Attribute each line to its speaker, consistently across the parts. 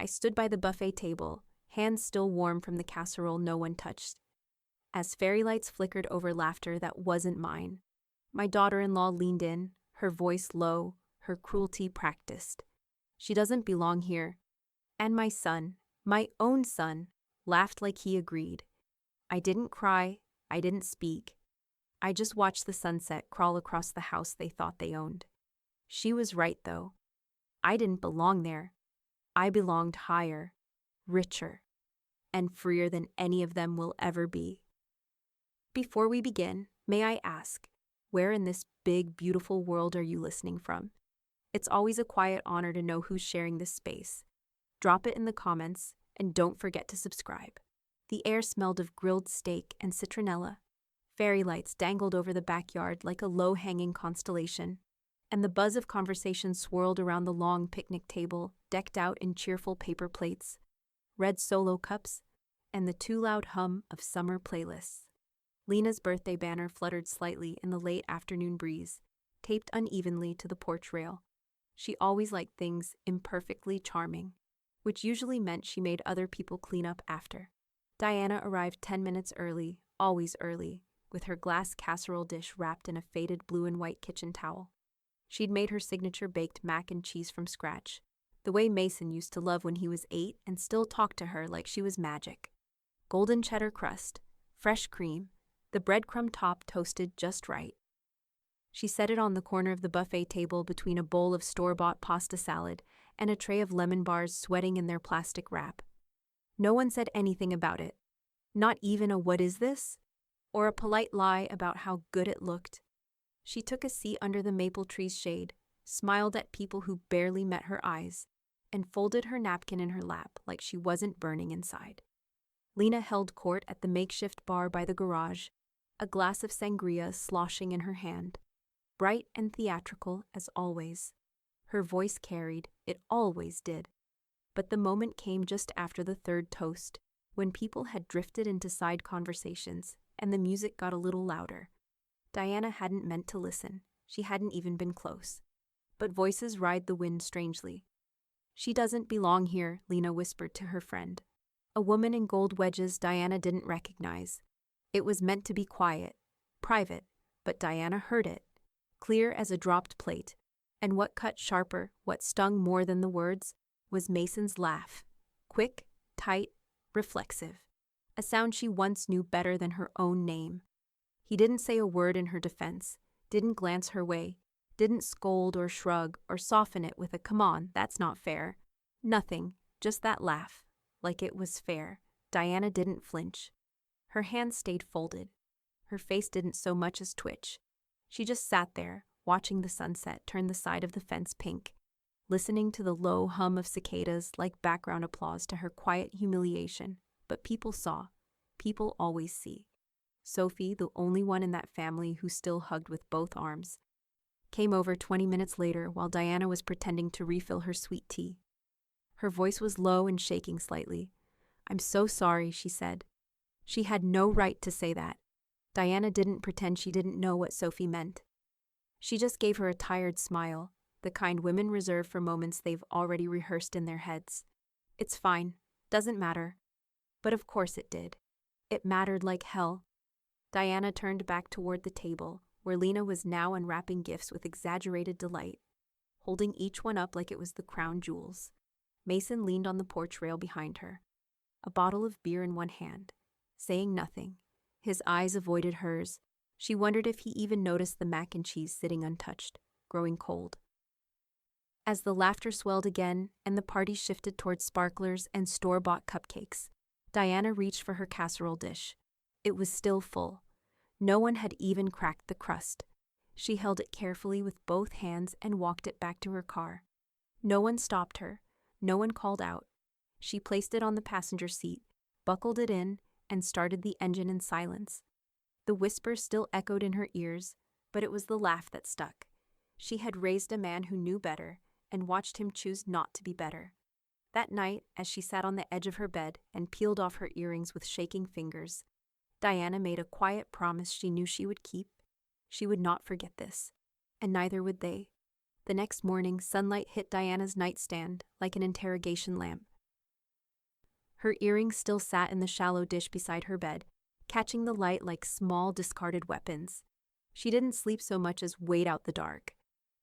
Speaker 1: I stood by the buffet table, hands still warm from the casserole no one touched, as fairy lights flickered over laughter that wasn't mine. My daughter-in-law leaned in, her voice low, her cruelty practiced. She doesn't belong here. And my son, my own son, laughed like he agreed. I didn't cry, I didn't speak. I just watched the sunset crawl across the house they thought they owned. She was right, though. I didn't belong there. I belonged higher, richer, and freer than any of them will ever be. Before we begin, may I ask, where in this big, beautiful world are you listening from? It's always a quiet honor to know who's sharing this space. Drop it in the comments, and don't forget to subscribe. The air smelled of grilled steak and citronella. Fairy lights dangled over the backyard like a low-hanging constellation, and the buzz of conversation swirled around the long picnic table, decked out in cheerful paper plates, red Solo cups, and the too-loud hum of summer playlists. Lena's birthday banner fluttered slightly in the late afternoon breeze, taped unevenly to the porch rail. She always liked things imperfectly charming, which usually meant she made other people clean up after. Diana arrived 10 minutes early, always early, with her glass casserole dish wrapped in a faded blue and white kitchen towel. She'd made her signature baked mac and cheese from scratch, the way Mason used to love when he was 8 and still talked to her like she was magic. Golden cheddar crust, fresh cream, the breadcrumb top toasted just right. She set it on the corner of the buffet table between a bowl of store-bought pasta salad and a tray of lemon bars sweating in their plastic wrap. No one said anything about it, not even a "what is this?" or a polite lie about how good it looked. She took a seat under the maple tree's shade, smiled at people who barely met her eyes, and folded her napkin in her lap like she wasn't burning inside. Lena held court at the makeshift bar by the garage, a glass of sangria sloshing in her hand. Bright and theatrical as always. Her voice carried, it always did. But the moment came just after the third toast, when people had drifted into side conversations, and the music got a little louder. Diana hadn't meant to listen. She hadn't even been close. But voices ride the wind strangely. "She doesn't belong here," Lena whispered to her friend. A woman in gold wedges Diana didn't recognize. It was meant to be quiet, private, but Diana heard it, clear as a dropped plate. And what cut sharper, what stung more than the words, was Mason's laugh. Quick, tight, reflexive. A sound she once knew better than her own name. He didn't say a word in her defense, didn't glance her way, didn't scold or shrug or soften it with a "come on, that's not fair." Nothing, just that laugh, like it was fair. Diana didn't flinch. Her hands stayed folded. Her face didn't so much as twitch. She just sat there, watching the sunset turn the side of the fence pink, listening to the low hum of cicadas like background applause to her quiet humiliation. But people saw. People always see. Sophie, the only one in that family who still hugged with both arms, came over 20 minutes later while Diana was pretending to refill her sweet tea. Her voice was low and shaking slightly. "I'm so sorry," she said. She had no right to say that. Diana didn't pretend she didn't know what Sophie meant. She just gave her a tired smile, the kind women reserve for moments they've already rehearsed in their heads. "It's fine. Doesn't matter." But of course it did. It mattered like hell. Diana turned back toward the table, where Lena was now unwrapping gifts with exaggerated delight, holding each one up like it was the crown jewels. Mason leaned on the porch rail behind her, a bottle of beer in one hand, saying nothing. His eyes avoided hers. She wondered if he even noticed the mac and cheese sitting untouched, growing cold. As the laughter swelled again and the party shifted toward sparklers and store-bought cupcakes, Diana reached for her casserole dish. It was still full. No one had even cracked the crust. She held it carefully with both hands and walked it back to her car. No one stopped her. No one called out. She placed it on the passenger seat, buckled it in, and started the engine in silence. The whisper still echoed in her ears, but it was the laugh that stuck. She had raised a man who knew better and watched him choose not to be better. That night, as she sat on the edge of her bed and peeled off her earrings with shaking fingers, Diana made a quiet promise she knew she would keep. She would not forget this, and neither would they. The next morning, sunlight hit Diana's nightstand like an interrogation lamp. Her earrings still sat in the shallow dish beside her bed, catching the light like small discarded weapons. She didn't sleep so much as wait out the dark.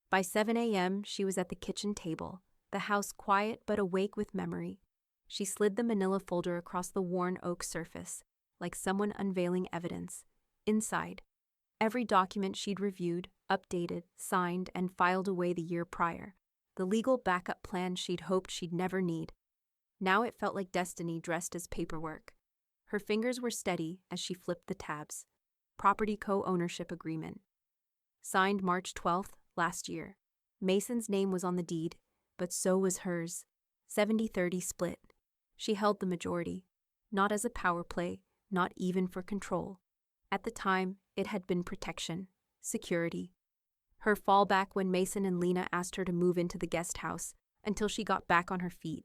Speaker 1: By 7 a.m., she was at the kitchen table, the house quiet but awake with memory. She slid the manila folder across the worn oak surface, like someone unveiling evidence. Inside, every document she'd reviewed, updated, signed, and filed away the year prior. The legal backup plan she'd hoped she'd never need. Now it felt like destiny dressed as paperwork. Her fingers were steady as she flipped the tabs. Property co-ownership agreement. Signed March 12th, last year. Mason's name was on the deed, but so was hers. 70-30 split. She held the majority. Not as a power play, not even for control. At the time, it had been protection, security. Her fallback when Mason and Lena asked her to move into the guest house until she got back on her feet.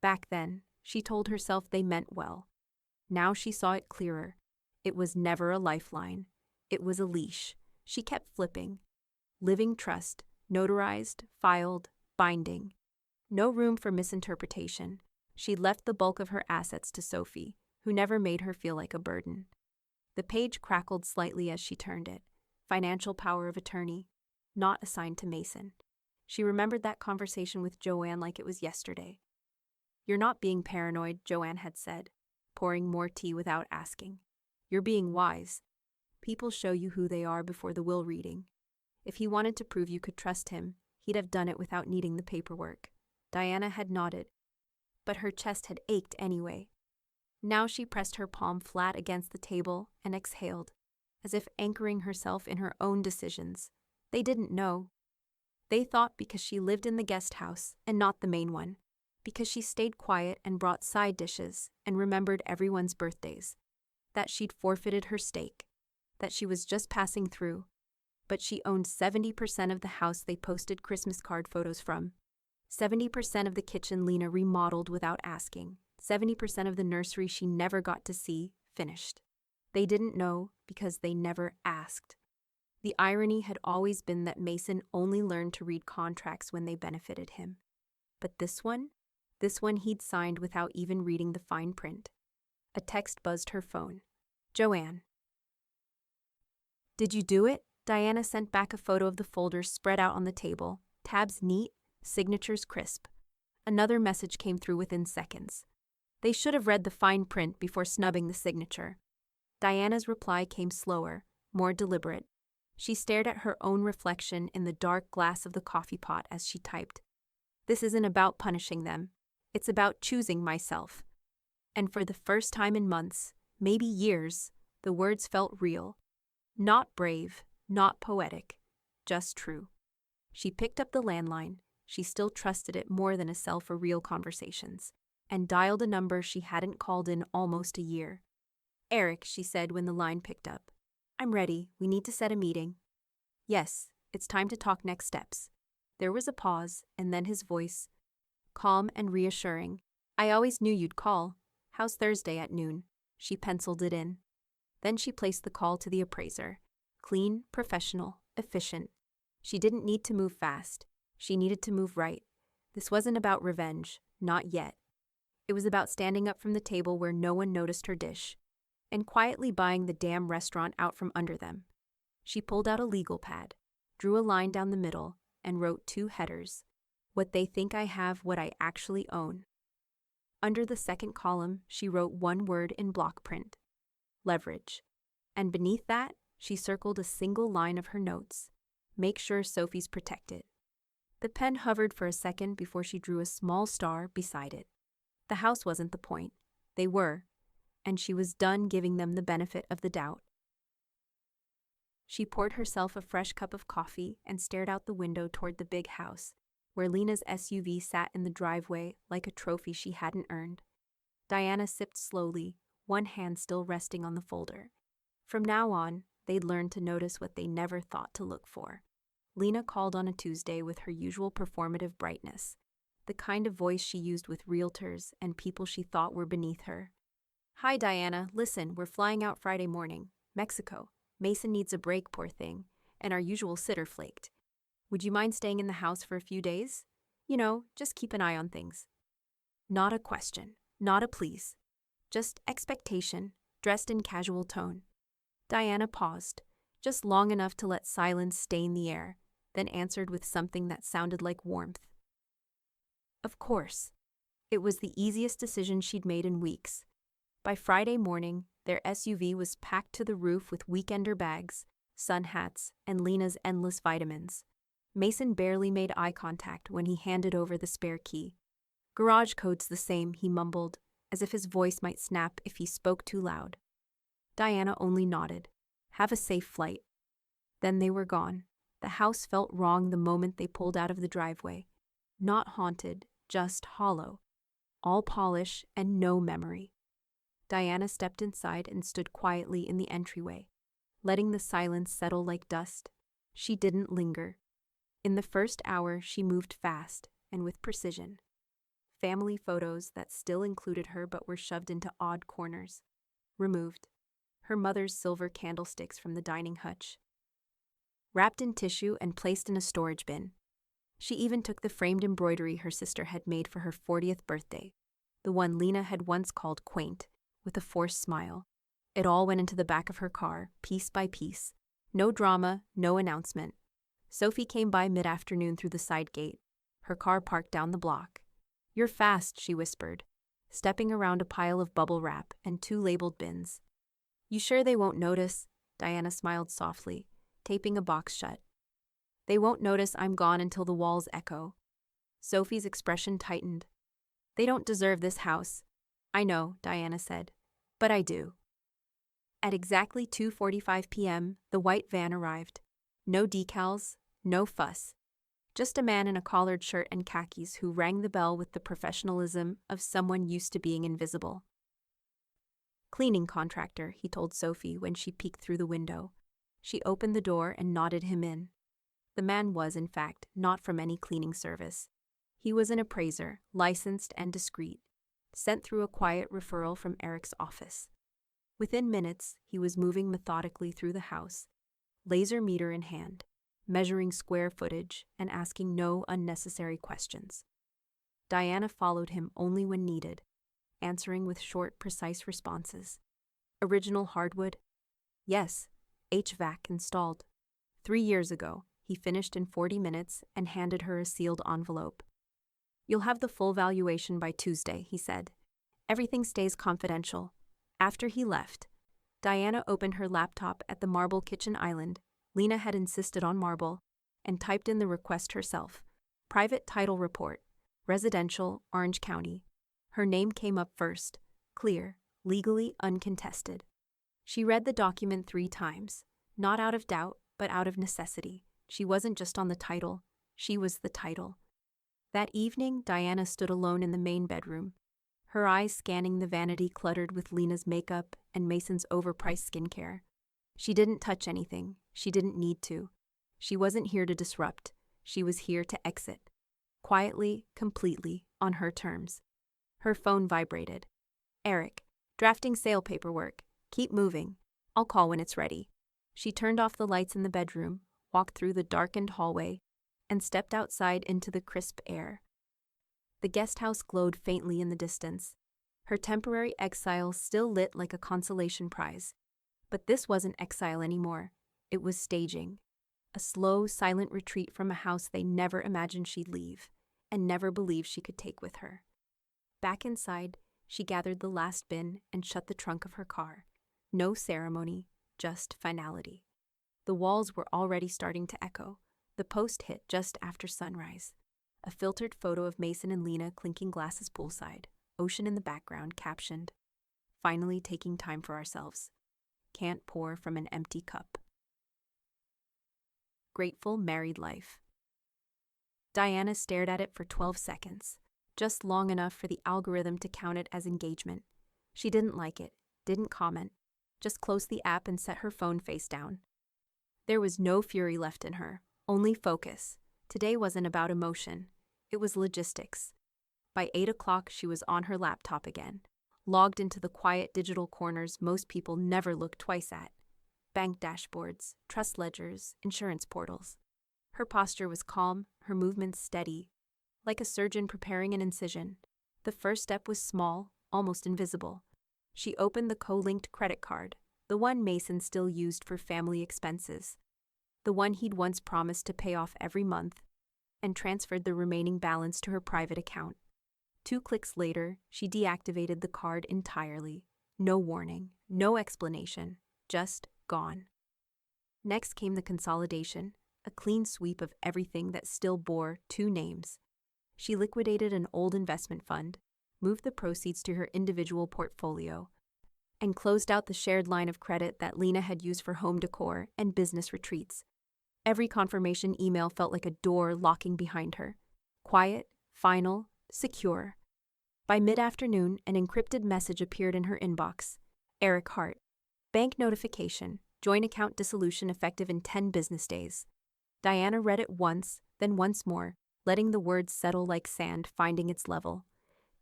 Speaker 1: Back then, she told herself they meant well. Now she saw it clearer. It was never a lifeline. It was a leash. She kept flipping. Living trust, notarized, filed, binding. No room for misinterpretation. She'd left the bulk of her assets to Sophie, who never made her feel like a burden. The page crackled slightly as she turned it. Financial power of attorney, not assigned to Mason. She remembered that conversation with Joanne like it was yesterday. "You're not being paranoid," Joanne had said, pouring more tea without asking. "You're being wise. People show you who they are before the will reading. If he wanted to prove you could trust him, he'd have done it without needing the paperwork." Diana had nodded, but her chest had ached anyway. Now she pressed her palm flat against the table and exhaled, as if anchoring herself in her own decisions. They didn't know. They thought because she lived in the guest house and not the main one, because she stayed quiet and brought side dishes and remembered everyone's birthdays, that she'd forfeited her stake, that she was just passing through. But she owned 70% of the house they posted Christmas card photos from, 70% of the kitchen Lena remodeled without asking, 70% of the nursery she never got to see finished. They didn't know because they never asked. The irony had always been that Mason only learned to read contracts when they benefited him. But this one he'd signed without even reading the fine print. A text buzzed her phone. "Joanne." "Did you do it?" Diana sent back a photo of the folders spread out on the table, tabs neat, signatures crisp. Another message came through within seconds. They should have read the fine print before snubbing the signature. Diana's reply came slower, more deliberate. She stared at her own reflection in the dark glass of the coffee pot as she typed. "This isn't about punishing them. It's about choosing myself." And for the first time in months, maybe years, the words felt real. Not brave, not poetic, just true. She picked up the landline. She still trusted it more than a cell for real conversations, and dialed a number she hadn't called in almost a year. "Eric," she said when the line picked up. "I'm ready. We need to set a meeting." "Yes, it's time to talk next steps." There was a pause, and then his voice, calm and reassuring. "I always knew you'd call. How's Thursday at noon?" She penciled it in. Then she placed the call to the appraiser. Clean, professional, efficient. She didn't need to move fast. She needed to move right. This wasn't about revenge, not yet. It was about standing up from the table where no one noticed her dish, and quietly buying the damn restaurant out from under them. She pulled out a legal pad, drew a line down the middle, and wrote 2 headers. "What they think I have, what I actually own." Under the second column, she wrote one word in block print: leverage. And beneath that, she circled a single line of her notes: "Make sure Sophie's protected." The pen hovered for a second before she drew a small star beside it. The house wasn't the point. They were, and she was done giving them the benefit of the doubt. She poured herself a fresh cup of coffee and stared out the window toward the big house, where Lena's SUV sat in the driveway like a trophy she hadn't earned. Diana sipped slowly, one hand still resting on the folder. From now on, they'd learn to notice what they never thought to look for. Lena called on a Tuesday with her usual performative brightness, the kind of voice she used with realtors and people she thought were beneath her. "Hi, Diana. Listen, we're flying out Friday morning. Mexico. Mason needs a break, poor thing, and our usual sitter flaked. Would you mind staying in the house for a few days? You know, just keep an eye on things." Not a question. Not a please. Just expectation, dressed in casual tone. Diana paused, just long enough to let silence stain the air, then answered with something that sounded like warmth. Of course. It was the easiest decision she'd made in weeks. By Friday morning, their SUV was packed to the roof with weekender bags, sun hats, and Lena's endless vitamins. Mason barely made eye contact when he handed over the spare key. Garage code's the same, he mumbled, as if his voice might snap if he spoke too loud. Diana only nodded. Have a safe flight. Then they were gone. The house felt wrong the moment they pulled out of the driveway. Not haunted, just hollow. All polish and no memory. Diana stepped inside and stood quietly in the entryway, letting the silence settle like dust. She didn't linger. In the first hour, she moved fast and with precision. Family photos that still included her but were shoved into odd corners. Removed. Her mother's silver candlesticks from the dining hutch. Wrapped in tissue and placed in a storage bin. She even took the framed embroidery her sister had made for her 40th birthday, the one Lena had once called quaint, with a forced smile. It all went into the back of her car, piece by piece. No drama, no announcement. Sophie came by mid-afternoon through the side gate, her car parked down the block. "You're fast," she whispered, stepping around a pile of bubble wrap and 2 labeled bins. "You sure they won't notice?" Diana smiled softly, taping a box shut. "They won't notice I'm gone until the walls echo." Sophie's expression tightened. "They don't deserve this house." "I know," Diana said, "but I do." At exactly 2:45 p.m., the white van arrived. No decals, no fuss. Just a man in a collared shirt and khakis who rang the bell with the professionalism of someone used to being invisible. "Cleaning contractor," he told Sophie when she peeked through the window. She opened the door and nodded him in. The man was, in fact, not from any cleaning service. He was an appraiser, licensed and discreet, sent through a quiet referral from Eric's office. Within minutes, he was moving methodically through the house, laser meter in hand, measuring square footage and asking no unnecessary questions. Diana followed him only when needed, answering with short, precise responses. Original hardwood? Yes. HVAC installed. 3 years ago, he finished in 40 minutes and handed her a sealed envelope. "You'll have the full valuation by Tuesday," he said. "Everything stays confidential." After he left, Diana opened her laptop at the marble kitchen island. Lena had insisted on marble, and typed in the request herself. Private title report. Residential, Orange County. Her name came up first. Clear, legally uncontested. She read the document 3 times, not out of doubt, but out of necessity. She wasn't just on the title, she was the title. That evening, Diana stood alone in the main bedroom, her eyes scanning the vanity cluttered with Lena's makeup and Mason's overpriced skincare. She didn't touch anything, she didn't need to. She wasn't here to disrupt, she was here to exit. Quietly, completely, on her terms. Her phone vibrated. "Eric, drafting sale paperwork. Keep moving. I'll call when it's ready." She turned off the lights in the bedroom, walked through the darkened hallway, and stepped outside into the crisp air. The guest house glowed faintly in the distance. Her temporary exile still lit like a consolation prize. But this wasn't exile anymore. It was staging. A slow, silent retreat from a house they never imagined she'd leave, and never believed she could take with her. Back inside, she gathered the last bin and shut the trunk of her car. No ceremony, just finality. The walls were already starting to echo. The post hit just after sunrise. A filtered photo of Mason and Lena clinking glasses poolside, ocean in the background, captioned, "Finally taking time for ourselves. Can't pour from an empty cup." Grateful married life. Diana stared at it for 12 seconds, just long enough for the algorithm to count it as engagement. She didn't like it, didn't comment, just closed the app and set her phone face down. There was no fury left in her, only focus. Today wasn't about emotion, it was logistics. By 8 o'clock, she was on her laptop again, logged into the quiet digital corners most people never look twice at. Bank dashboards, trust ledgers, insurance portals. Her posture was calm, her movements steady, like a surgeon preparing an incision. The first step was small, almost invisible. She opened the co-linked credit card, the one Mason still used for family expenses, the one he'd once promised to pay off every month, and transferred the remaining balance to her private account. 2 clicks later, she deactivated the card entirely. No warning, no explanation, just gone. Next came the consolidation, a clean sweep of everything that still bore 2 names. She liquidated an old investment fund, moved the proceeds to her individual portfolio, and closed out the shared line of credit that Lena had used for home decor and business retreats. Every confirmation email felt like a door locking behind her. Quiet, final, secure. By mid-afternoon, an encrypted message appeared in her inbox. Eric Hart. Bank notification. Joint account dissolution effective in 10 business days. Diana read it once, then once more, letting the words settle like sand finding its level.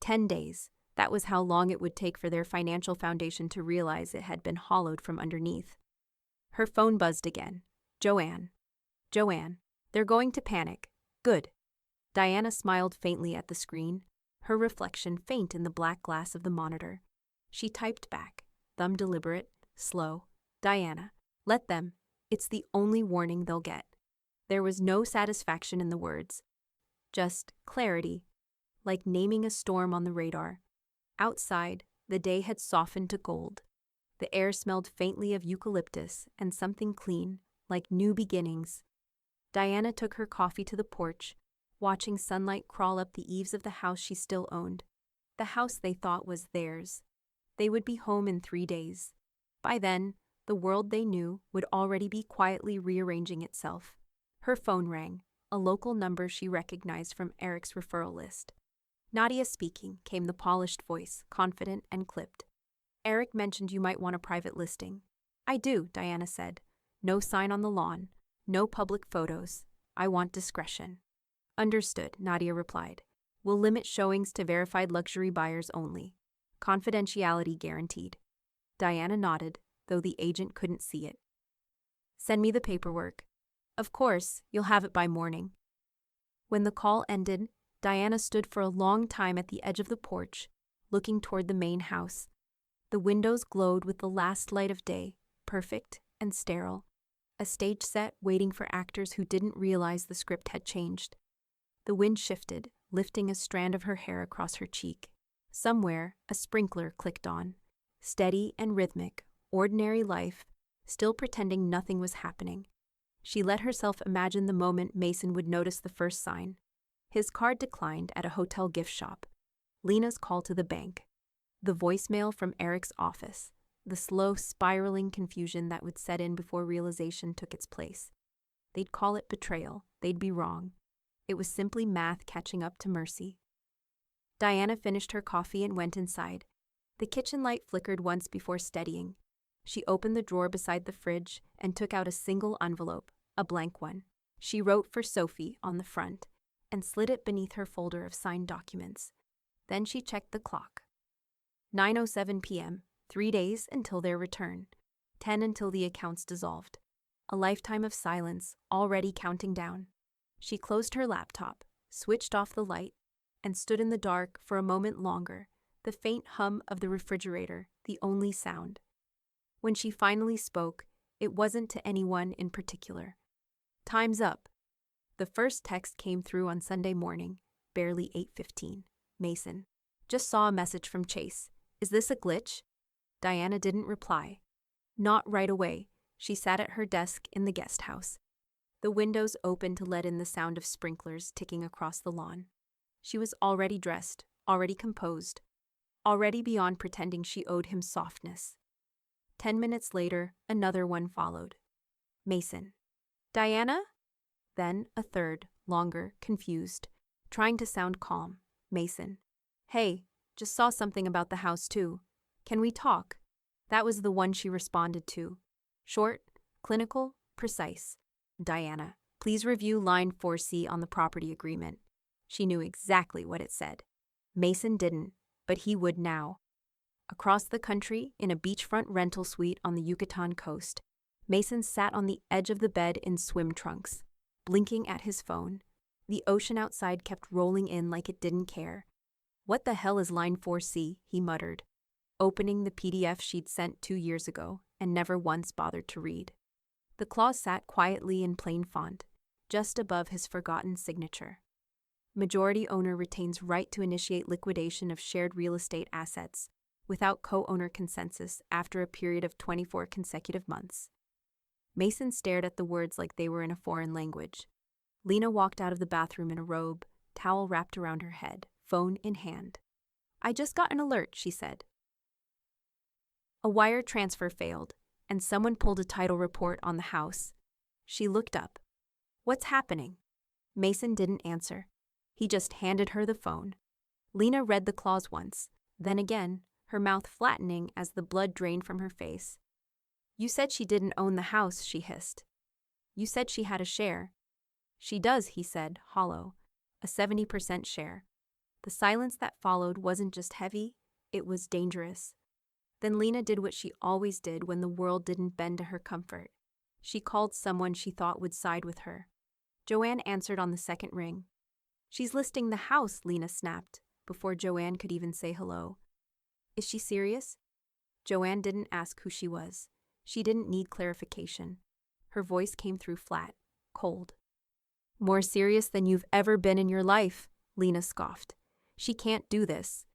Speaker 1: 10 days. That was how long it would take for their financial foundation to realize it had been hollowed from underneath. Her phone buzzed again. Joanne. Joanne. They're going to panic. Good. Diana smiled faintly at the screen, her reflection faint in the black glass of the monitor. She typed back, thumb deliberate, slow. Diana. Let them. It's the only warning they'll get. There was no satisfaction in the words. Just clarity, like naming a storm on the radar. Outside, the day had softened to gold. The air smelled faintly of eucalyptus and something clean, like new beginnings. Diana took her coffee to the porch, watching sunlight crawl up the eaves of the house she still owned. The house they thought was theirs. They would be home in 3 days. By then, the world they knew would already be quietly rearranging itself. Her phone rang, a local number she recognized from Eric's referral list. Nadia speaking, came the polished voice, confident and clipped. Eric mentioned you might want a private listing. I do, Diana said. No sign on the lawn. No public photos. I want discretion. Understood, Nadia replied. We'll limit showings to verified luxury buyers only. Confidentiality guaranteed. Diana nodded, though the agent couldn't see it. Send me the paperwork. Of course, you'll have it by morning. When the call ended, Diana stood for a long time at the edge of the porch, looking toward the main house. The windows glowed with the last light of day, perfect and sterile. A stage set waiting for actors who didn't realize the script had changed. The wind shifted, lifting a strand of her hair across her cheek. Somewhere, a sprinkler clicked on. Steady and rhythmic, ordinary life, still pretending nothing was happening. She let herself imagine the moment Mason would notice the first sign. His card declined at a hotel gift shop. Lena's call to the bank. The voicemail from Eric's office. The slow, spiraling confusion that would set in before realization took its place. They'd call it betrayal. They'd be wrong. It was simply math catching up to mercy. Diana finished her coffee and went inside. The kitchen light flickered once before steadying. She opened the drawer beside the fridge and took out a single envelope, a blank one. She wrote for Sophie on the front and slid it beneath her folder of signed documents. Then she checked the clock. 9:07 p.m., 3 days until their return, 10 until the accounts dissolved. A lifetime of silence, already counting down. She closed her laptop, switched off the light, and stood in the dark for a moment longer, the faint hum of the refrigerator, the only sound. When she finally spoke, it wasn't to anyone in particular. Time's up. The first text came through on Sunday morning, barely 8:15. Mason. Just saw a message from Chase. Is this a glitch? Diana didn't reply. Not right away. She sat at her desk in the guest house. The windows opened to let in the sound of sprinklers ticking across the lawn. She was already dressed, already composed, already beyond pretending she owed him softness. 10 minutes later, another one followed. Mason. Diana? Then a third, longer, confused, trying to sound calm. Mason. Hey, just saw something about the house too. Can we talk? That was the one she responded to. Short, clinical, precise. Diana. Please review line 4C on the property agreement. She knew exactly what it said. Mason didn't, but he would now. Across the country, in a beachfront rental suite on the Yucatan coast, Mason sat on the edge of the bed in swim trunks, blinking at his phone. The ocean outside kept rolling in like it didn't care. What the hell is line 4C? He muttered, opening the PDF she'd sent 2 years ago and never once bothered to read. The clause sat quietly in plain font, just above his forgotten signature. Majority owner retains right to initiate liquidation of shared real estate assets without co-owner consensus after a period of 24 consecutive months. Mason stared at the words like they were in a foreign language. Lena walked out of the bathroom in a robe, towel wrapped around her head, phone in hand. I just got an alert, she said. A wire transfer failed, and someone pulled a title report on the house. She looked up. What's happening? Mason didn't answer. He just handed her the phone. Lena read the clause once, then again, her mouth flattening as the blood drained from her face. You said she didn't own the house, she hissed. You said she had a share. She does, he said, hollow, a 70% share. The silence that followed wasn't just heavy, it was dangerous. Then Lena did what she always did when the world didn't bend to her comfort. She called someone she thought would side with her. Joanne answered on the second ring. She's listing the house, Lena snapped, before Joanne could even say hello. Is she serious? Joanne didn't ask who she was. She didn't need clarification. Her voice came through flat, cold. More serious than you've ever been in your life, Lena scoffed. She can't do this.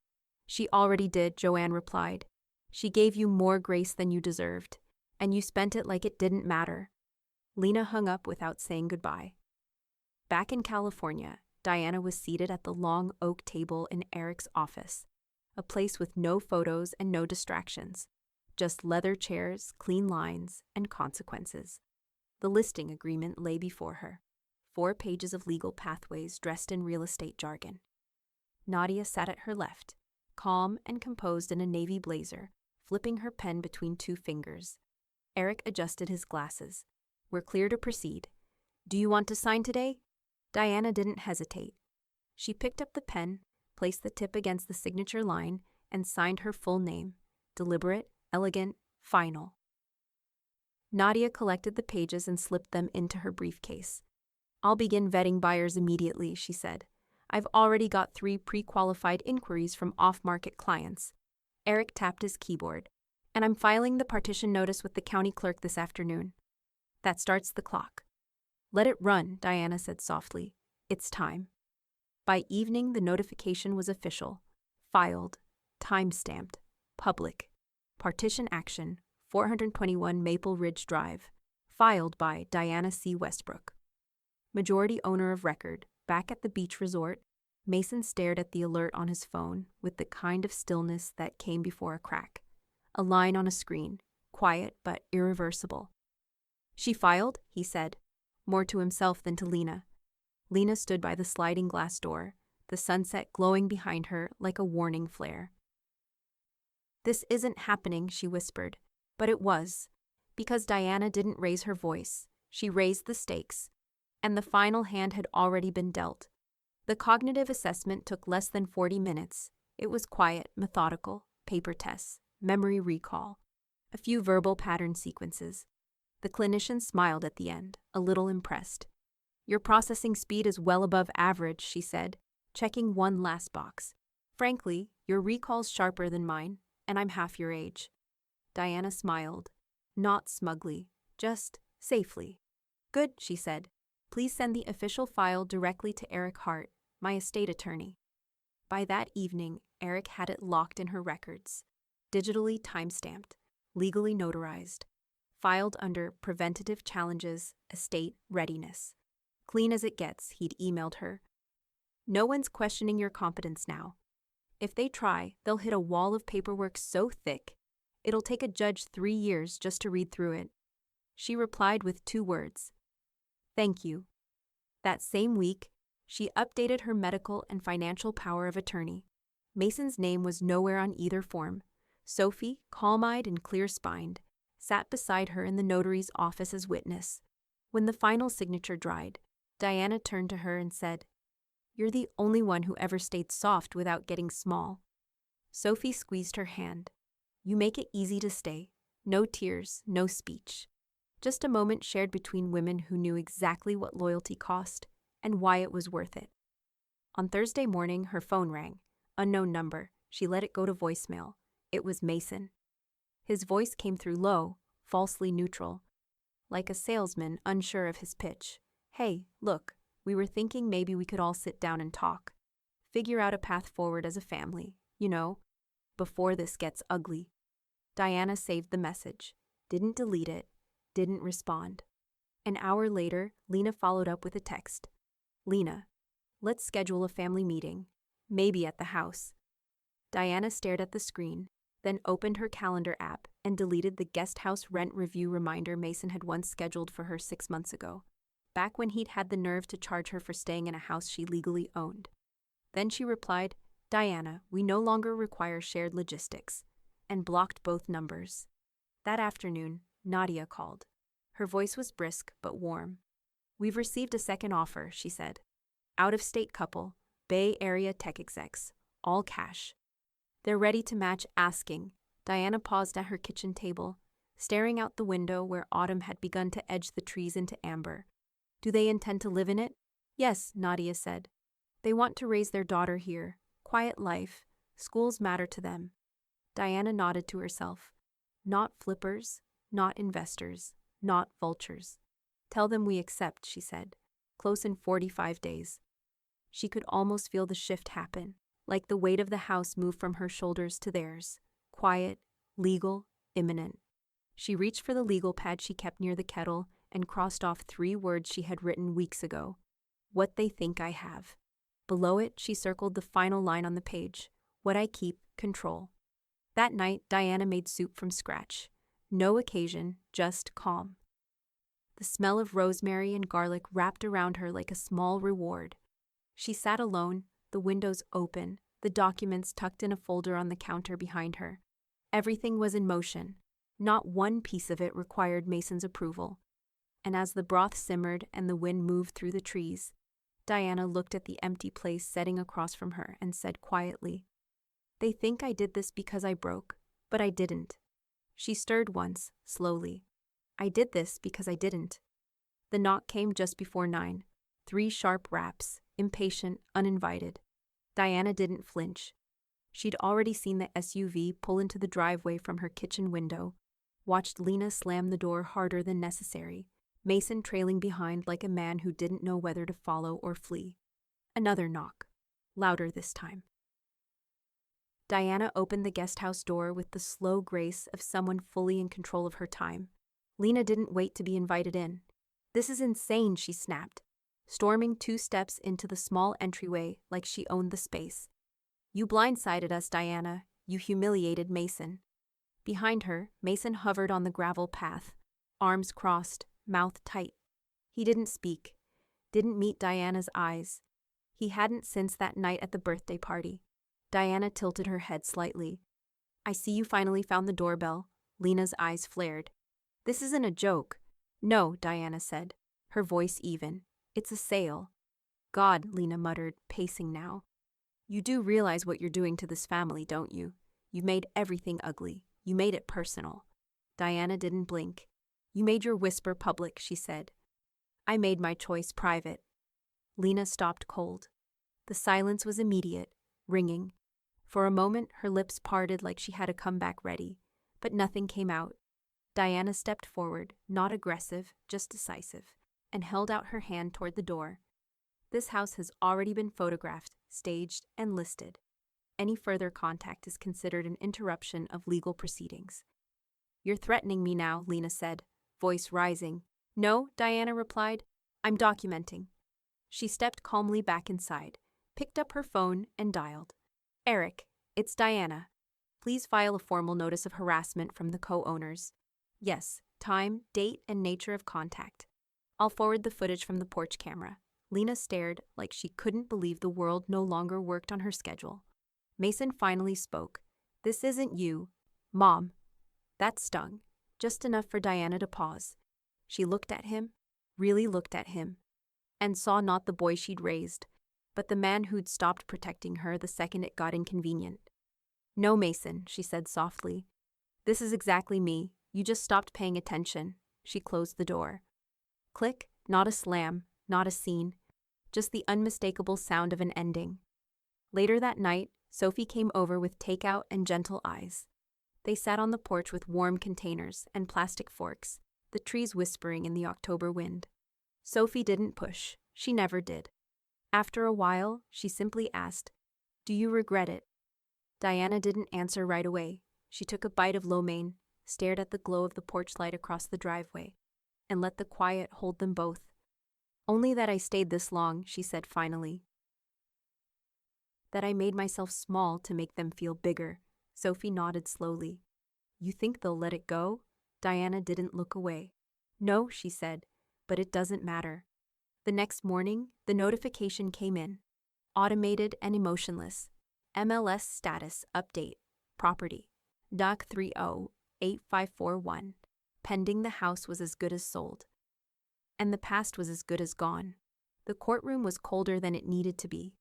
Speaker 1: She already did, Joanne replied. She gave you more grace than you deserved, and you spent it like it didn't matter. Lena hung up without saying goodbye. Back in California, Diana was seated at the long oak table in Eric's office, a place with no photos and no distractions, just leather chairs, clean lines, and consequences. The listing agreement lay before her, 4 pages of legal pathways dressed in real estate jargon. Nadia sat at her left, calm and composed in a navy blazer, flipping her pen between 2 fingers. Eric adjusted his glasses. We're clear to proceed. Do you want to sign today? Diana didn't hesitate. She picked up the pen, placed the tip against the signature line, and signed her full name. Deliberate, elegant, final. Nadia collected the pages and slipped them into her briefcase. I'll begin vetting buyers immediately, she said. I've already got 3 pre-qualified inquiries from off-market clients. Eric tapped his keyboard. And I'm filing the partition notice with the county clerk this afternoon. That starts the clock. Let it run, Diana said softly. It's time. By evening, the notification was official. Filed. Time-stamped. Public. Partition action. 421 Maple Ridge Drive. Filed by Diana C. Westbrook. Majority owner of record. Back at the beach resort, Mason stared at the alert on his phone with the kind of stillness that came before a crack. A line on a screen, quiet but irreversible. She filed, he said, more to himself than to Lena. Lena stood by the sliding glass door, the sunset glowing behind her like a warning flare. This isn't happening, she whispered, but it was, because Diana didn't raise her voice. She raised the stakes, and the final hand had already been dealt. The cognitive assessment took less than 40 minutes. It was quiet, methodical, paper tests, memory recall, a few verbal pattern sequences. The clinician smiled at the end, a little impressed. Your processing speed is well above average, she said, checking one last box. Frankly, your recall's sharper than mine, and I'm half your age. Diana smiled, not smugly, just safely. Good, she said. Please send the official file directly to Eric Hart, my estate attorney. By that evening, Eric had it locked in her records, digitally time-stamped, legally notarized, filed under Preventative Challenges, Estate Readiness. Clean as it gets, he'd emailed her. No one's questioning your competence now. If they try, they'll hit a wall of paperwork so thick, it'll take a judge 3 years just to read through it. She replied with 2 words. Thank you. That same week, she updated her medical and financial power of attorney. Mason's name was nowhere on either form. Sophie, calm-eyed and clear-spined, sat beside her in the notary's office as witness. When the final signature dried, Diana turned to her and said, You're the only one who ever stayed soft without getting small. Sophie squeezed her hand. You make it easy to stay. No tears, no speech. Just a moment shared between women who knew exactly what loyalty cost and why it was worth it. On Thursday morning, her phone rang. Unknown number. She let it go to voicemail. It was Mason. His voice came through low, falsely neutral, like a salesman unsure of his pitch. Hey, look, we were thinking maybe we could all sit down and talk. Figure out a path forward as a family, before this gets ugly. Diana saved the message, didn't delete it, didn't respond. An hour later, Lena followed up with a text. Lena, let's schedule a family meeting, maybe at the house. Diana stared at the screen, then opened her calendar app and deleted the guest house rent review reminder Mason had once scheduled for her 6 months ago, back when he'd had the nerve to charge her for staying in a house she legally owned. Then she replied, Diana, we no longer require shared logistics, and blocked both numbers. That afternoon, Nadia called. Her voice was brisk but warm. We've received a second offer, she said. Out-of-state couple, Bay Area tech execs, all cash. They're ready to match asking. Diana paused at her kitchen table, staring out the window where autumn had begun to edge the trees into amber. Do they intend to live in it? Yes, Nadia said. They want to raise their daughter here. Quiet life. Schools matter to them. Diana nodded to herself. Not flippers, not investors, not vultures. Tell them we accept, she said. Close in 45 days. She could almost feel the shift happen, like the weight of the house move from her shoulders to theirs. Quiet, legal, imminent. She reached for the legal pad she kept near the kettle and crossed off 3 words she had written weeks ago. What they think I have. Below it, she circled the final line on the page. What I keep, control. That night, Diana made soup from scratch. No occasion, just calm. The smell of rosemary and garlic wrapped around her like a small reward. She sat alone, the windows open, the documents tucked in a folder on the counter behind her. Everything was in motion. Not one piece of it required Mason's approval. And as the broth simmered and the wind moved through the trees, Diana looked at the empty place setting across from her and said quietly, They think I did this because I broke, but I didn't. She stirred once, slowly. I did this because I didn't. The knock came just before 9. 3 sharp raps, impatient, uninvited. Diana didn't flinch. She'd already seen the SUV pull into the driveway from her kitchen window, watched Lena slam the door harder than necessary, Mason trailing behind like a man who didn't know whether to follow or flee. Another knock, louder this time. Diana opened the guest house door with the slow grace of someone fully in control of her time. Lena didn't wait to be invited in. This is insane, she snapped, storming 2 steps into the small entryway like she owned the space. You blindsided us, Diana. You humiliated Mason. Behind her, Mason hovered on the gravel path, arms crossed, mouth tight. He didn't speak, didn't meet Diana's eyes. He hadn't since that night at the birthday party. Diana tilted her head slightly. I see you finally found the doorbell. Lena's eyes flared. This isn't a joke. No, Diana said, her voice even. It's a sale. God, Lena muttered, pacing now. You do realize what you're doing to this family, don't you? You made everything ugly. You made it personal. Diana didn't blink. You made your whisper public, she said. I made my choice private. Lena stopped cold. The silence was immediate, ringing. For a moment, her lips parted like she had a comeback ready, but nothing came out. Diana stepped forward, not aggressive, just decisive, and held out her hand toward the door. This house has already been photographed, staged, and listed. Any further contact is considered an interruption of legal proceedings. You're threatening me now, Lena said, voice rising. No, Diana replied. I'm documenting. She stepped calmly back inside, picked up her phone, and dialed. Eric, it's Diana. Please file a formal notice of harassment from the co-owners. Yes, time, date, and nature of contact. I'll forward the footage from the porch camera. Lena stared like she couldn't believe the world no longer worked on her schedule. Mason finally spoke. This isn't you. Mom. That stung, just enough for Diana to pause. She looked at him, really looked at him, and saw not the boy she'd raised, but the man who'd stopped protecting her the second it got inconvenient. No, Mason, she said softly. This is exactly me. You just stopped paying attention. She closed the door. Click, not a slam, not a scene, just the unmistakable sound of an ending. Later that night, Sophie came over with takeout and gentle eyes. They sat on the porch with warm containers and plastic forks, the trees whispering in the October wind. Sophie didn't push. She never did. After a while, she simply asked, "Do you regret it?" Diana didn't answer right away. She took a bite of lo mein, stared at the glow of the porch light across the driveway, and let the quiet hold them both. "Only that I stayed this long," she said finally. "That I made myself small to make them feel bigger." Sophie nodded slowly. "You think they'll let it go?" Diana didn't look away. "No," she said, "but it doesn't matter." The next morning, the notification came in. Automated and emotionless. MLS status update. Property. Doc 308541. Pending. The house was as good as sold. And the past was as good as gone. The courtroom was colder than it needed to be.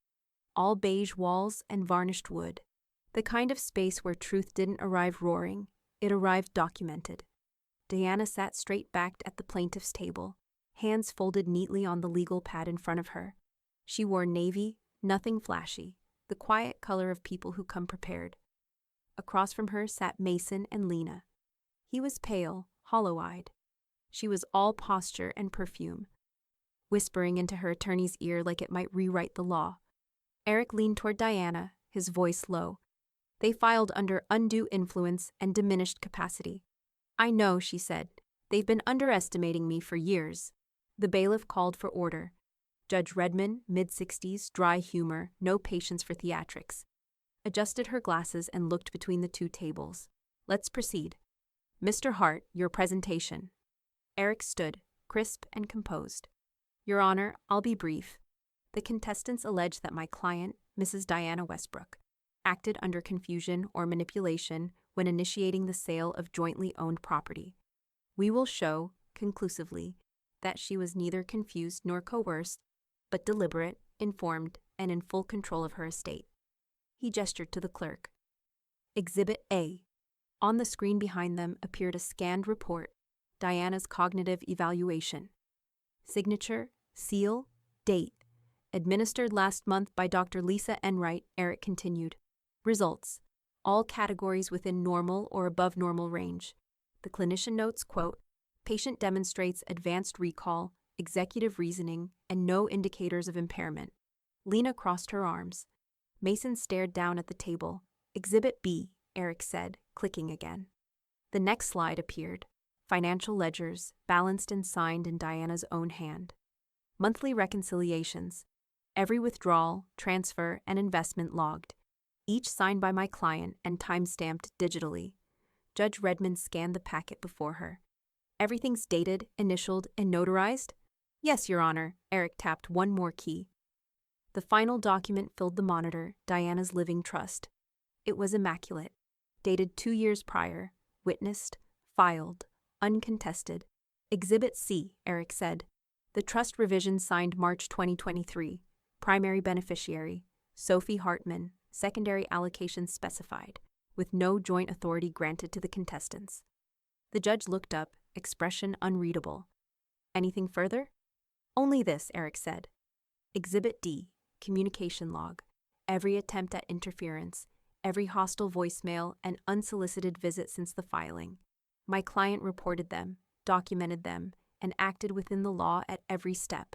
Speaker 1: All beige walls and varnished wood. The kind of space where truth didn't arrive roaring, it arrived documented. Diana sat straight-backed at the plaintiff's table, hands folded neatly on the legal pad in front of her. She wore navy, nothing flashy, the quiet color of people who come prepared. Across from her sat Mason and Lena. He was pale, hollow-eyed. She was all posture and perfume, whispering into her attorney's ear like it might rewrite the law. Eric leaned toward Diana, his voice low. They filed under undue influence and diminished capacity. "I know," she said. "They've been underestimating me for years." The bailiff called for order. Judge Redman, mid-60s, dry humor, no patience for theatrics, adjusted her glasses and looked between the two tables. "Let's proceed. Mr. Hart, your presentation." Eric stood, crisp and composed. "Your Honor, I'll be brief. The contestants allege that my client, Mrs. Diana Westbrook, acted under confusion or manipulation when initiating the sale of jointly owned property. We will show, conclusively, that she was neither confused nor coerced, but deliberate, informed, and in full control of her estate." He gestured to the clerk. Exhibit A. On the screen behind them appeared a scanned report, Diana's cognitive evaluation. Signature, seal, date. Administered last month by Dr. Lisa Enright, Eric continued. Results. All categories within normal or above normal range. The clinician notes, quote, "Patient demonstrates advanced recall, executive reasoning, and no indicators of impairment." Lena crossed her arms. Mason stared down at the table. Exhibit B, Eric said, clicking again. The next slide appeared. Financial ledgers, balanced and signed in Diana's own hand. Monthly reconciliations. Every withdrawal, transfer, and investment logged. Each signed by my client and time-stamped digitally. Judge Redmond scanned the packet before her. "Everything's dated, initialed, and notarized?" "Yes, Your Honor." Eric tapped one more key. The final document filled the monitor, Diana's living trust. It was immaculate. Dated 2 years prior. Witnessed. Filed. Uncontested. Exhibit C, Eric said. The trust revision signed March 2023. Primary beneficiary. Sophie Hartman. Secondary allocation specified, with no joint authority granted to the contestants. The judge looked up, expression unreadable. "Anything further?" "Only this," Eric said. Exhibit D, communication log. Every attempt at interference, every hostile voicemail, and unsolicited visit since the filing. My client reported them, documented them, and acted within the law at every step.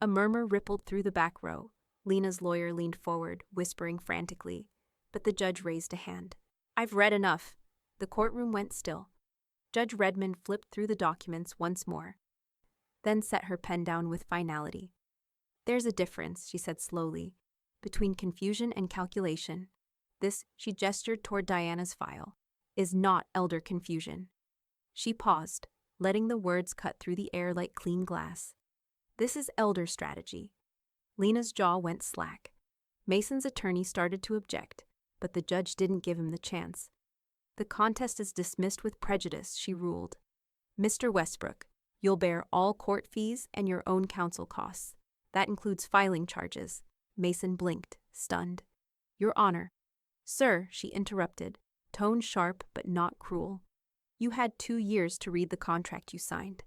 Speaker 1: A murmur rippled through the back row. Lena's lawyer leaned forward, whispering frantically, but the judge raised a hand. "I've read enough." The courtroom went still. Judge Redmond flipped through the documents once more, then set her pen down with finality. "There's a difference," she said slowly, "between confusion and calculation. This," she gestured toward Diana's file, "is not elder confusion." She paused, letting the words cut through the air like clean glass. "This is elder strategy." Lena's jaw went slack. Mason's attorney started to object, but the judge didn't give him the chance. "The contest is dismissed with prejudice," she ruled. "Mr. Westbrook, you'll bear all court fees and your own counsel costs. That includes filing charges." Mason blinked, stunned. "Your Honor." "Sir," she interrupted, tone sharp but not cruel. "You had 2 years to read the contract you signed.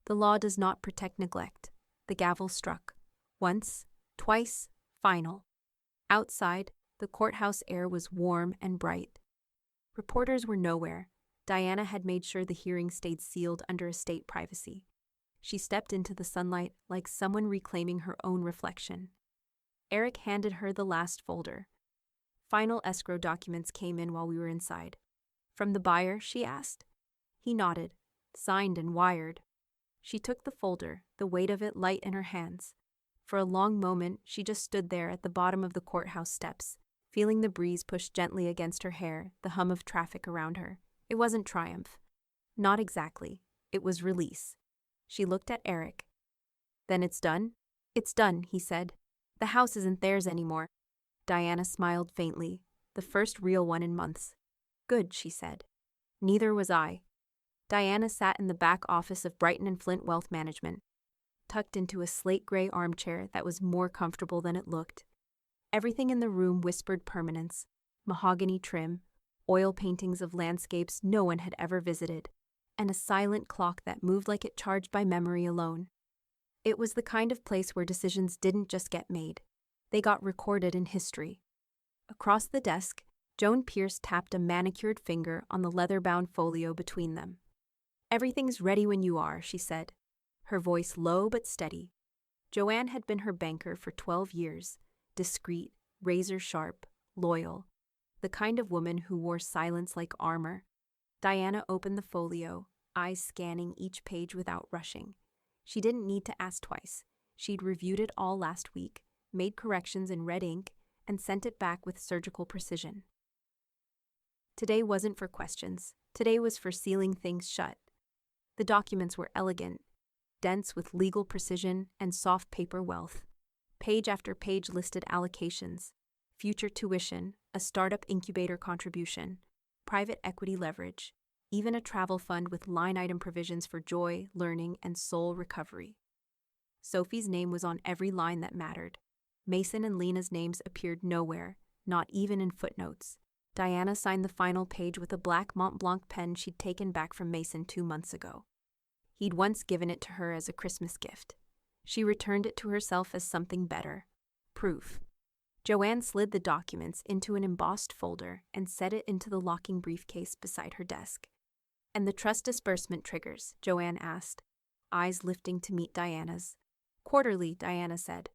Speaker 1: The law does not protect neglect." The gavel struck. Once, twice, final. Outside, The courthouse air was warm and bright. Reporters were nowhere. Diana had made sure the hearing stayed sealed under estate privacy. She stepped into the sunlight like someone reclaiming her own reflection. Eric handed her the last folder. Final escrow documents came in while we were inside. From the buyer, she asked. He nodded, signed and wired. She took the folder, the weight of it light in her hands. For a long moment, she just stood there at the bottom of the courthouse steps, feeling the breeze push gently against her hair, the hum of traffic around her. It wasn't triumph. Not exactly. It was release. She looked at Eric. Then it's done? It's done, he said. The house isn't theirs anymore. Diana smiled faintly, the first real one in months. Good, she said. Neither was I. Diana sat in the back office of Brighton and Flint Wealth Management, tucked into a slate-gray armchair that was more comfortable than it looked. Everything in the room whispered permanence: mahogany trim, oil paintings of landscapes no one had ever visited, and a silent clock that moved like it charged by memory alone. It was the kind of place where decisions didn't just get made. They got recorded in history. Across the desk, Joan Pierce tapped a manicured finger on the leather-bound folio between them. Everything's ready when you are, she said, her voice low but steady. Joanne had been her banker for 12 years, discreet, razor-sharp, loyal, the kind of woman who wore silence like armor. Diana opened the folio, eyes scanning each page without rushing. She didn't need to ask twice. She'd reviewed it all last week, made corrections in red ink, and sent it back with surgical precision. Today wasn't for questions. Today was for sealing things shut. The documents were elegant, dense with legal precision and soft paper wealth. Page after page listed allocations: future tuition, a startup incubator contribution, private equity leverage, even a travel fund with line-item provisions for joy, learning, and soul recovery. Sophie's name was on every line that mattered. Mason and Lena's names appeared nowhere, not even in footnotes. Diana signed the final page with a black Mont Blanc pen she'd taken back from Mason 2 months ago. He'd once given it to her as a Christmas gift. She returned it to herself as something better: proof. Joanne slid the documents into an embossed folder and set it into the locking briefcase beside her desk. And the trust disbursement triggers, Joanne asked, eyes lifting to meet Diana's. Quarterly, Diana said.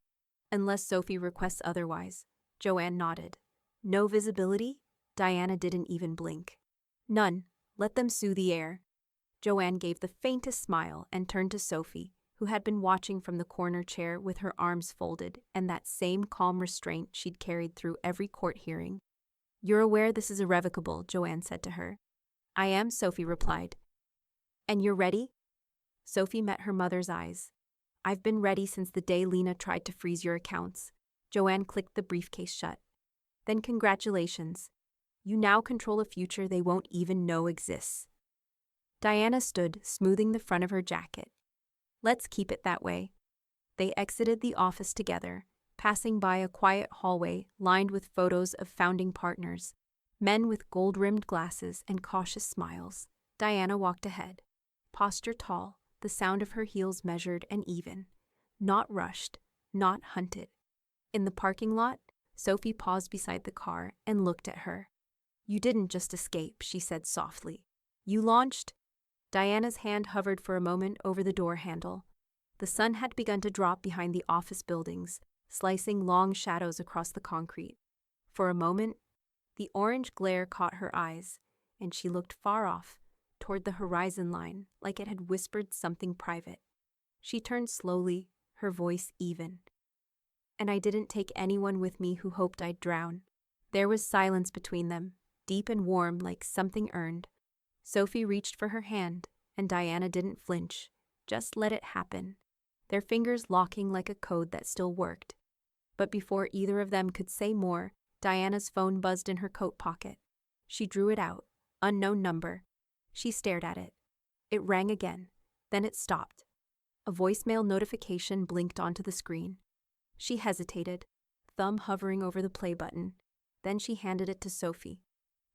Speaker 1: Unless Sophie requests otherwise. Joanne nodded. No visibility? Diana didn't even blink. None. Let them sue the air. Joanne gave the faintest smile and turned to Sophie, who had been watching from the corner chair with her arms folded and that same calm restraint she'd carried through every court hearing. You're aware this is irrevocable, Joanne said to her. I am, Sophie replied. And you're ready? Sophie met her mother's eyes. I've been ready since the day Lena tried to freeze your accounts. Joanne clicked the briefcase shut. Then congratulations. You now control a future they won't even know exists. Diana stood, smoothing the front of her jacket. Let's keep it that way. They exited the office together, passing by a quiet hallway lined with photos of founding partners, men with gold-rimmed glasses and cautious smiles. Diana walked ahead, posture tall, the sound of her heels measured and even, not rushed, not hunted. In the parking lot, Sophie paused beside the car and looked at her. You didn't just escape, she said softly. You launched. Diana's hand hovered for a moment over the door handle. The sun had begun to drop behind the office buildings, slicing long shadows across the concrete. For a moment, the orange glare caught her eyes, and she looked far off, toward the horizon line, like it had whispered something private. She turned slowly, her voice even. And I didn't take anyone with me who hoped I'd drown. There was silence between them, deep and warm like something earned. Sophie reached for her hand, and Diana didn't flinch, just let it happen, their fingers locking like a code that still worked. But before either of them could say more, Diana's phone buzzed in her coat pocket. She drew it out, unknown number. She stared at it. It rang again, then it stopped. A voicemail notification blinked onto the screen. She hesitated, thumb hovering over the play button. Then she handed it to Sophie.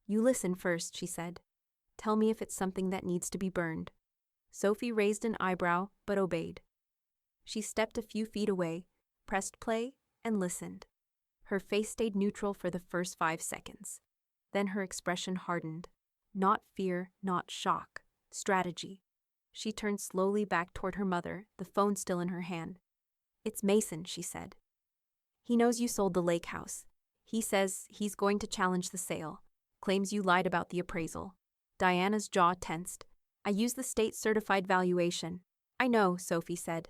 Speaker 1: You listen first, she said. Tell me if it's something that needs to be burned. Sophie raised an eyebrow, but obeyed. She stepped a few feet away, pressed play, and listened. Her face stayed neutral for the first 5 seconds. Then her expression hardened. Not fear, not shock. Strategy. She turned slowly back toward her mother, the phone still in her hand. "It's Mason," she said. "He knows you sold the lake house. He says he's going to challenge the sale. Claims you lied about the appraisal." Diana's jaw tensed. "I used the state-certified valuation." "I know," Sophie said.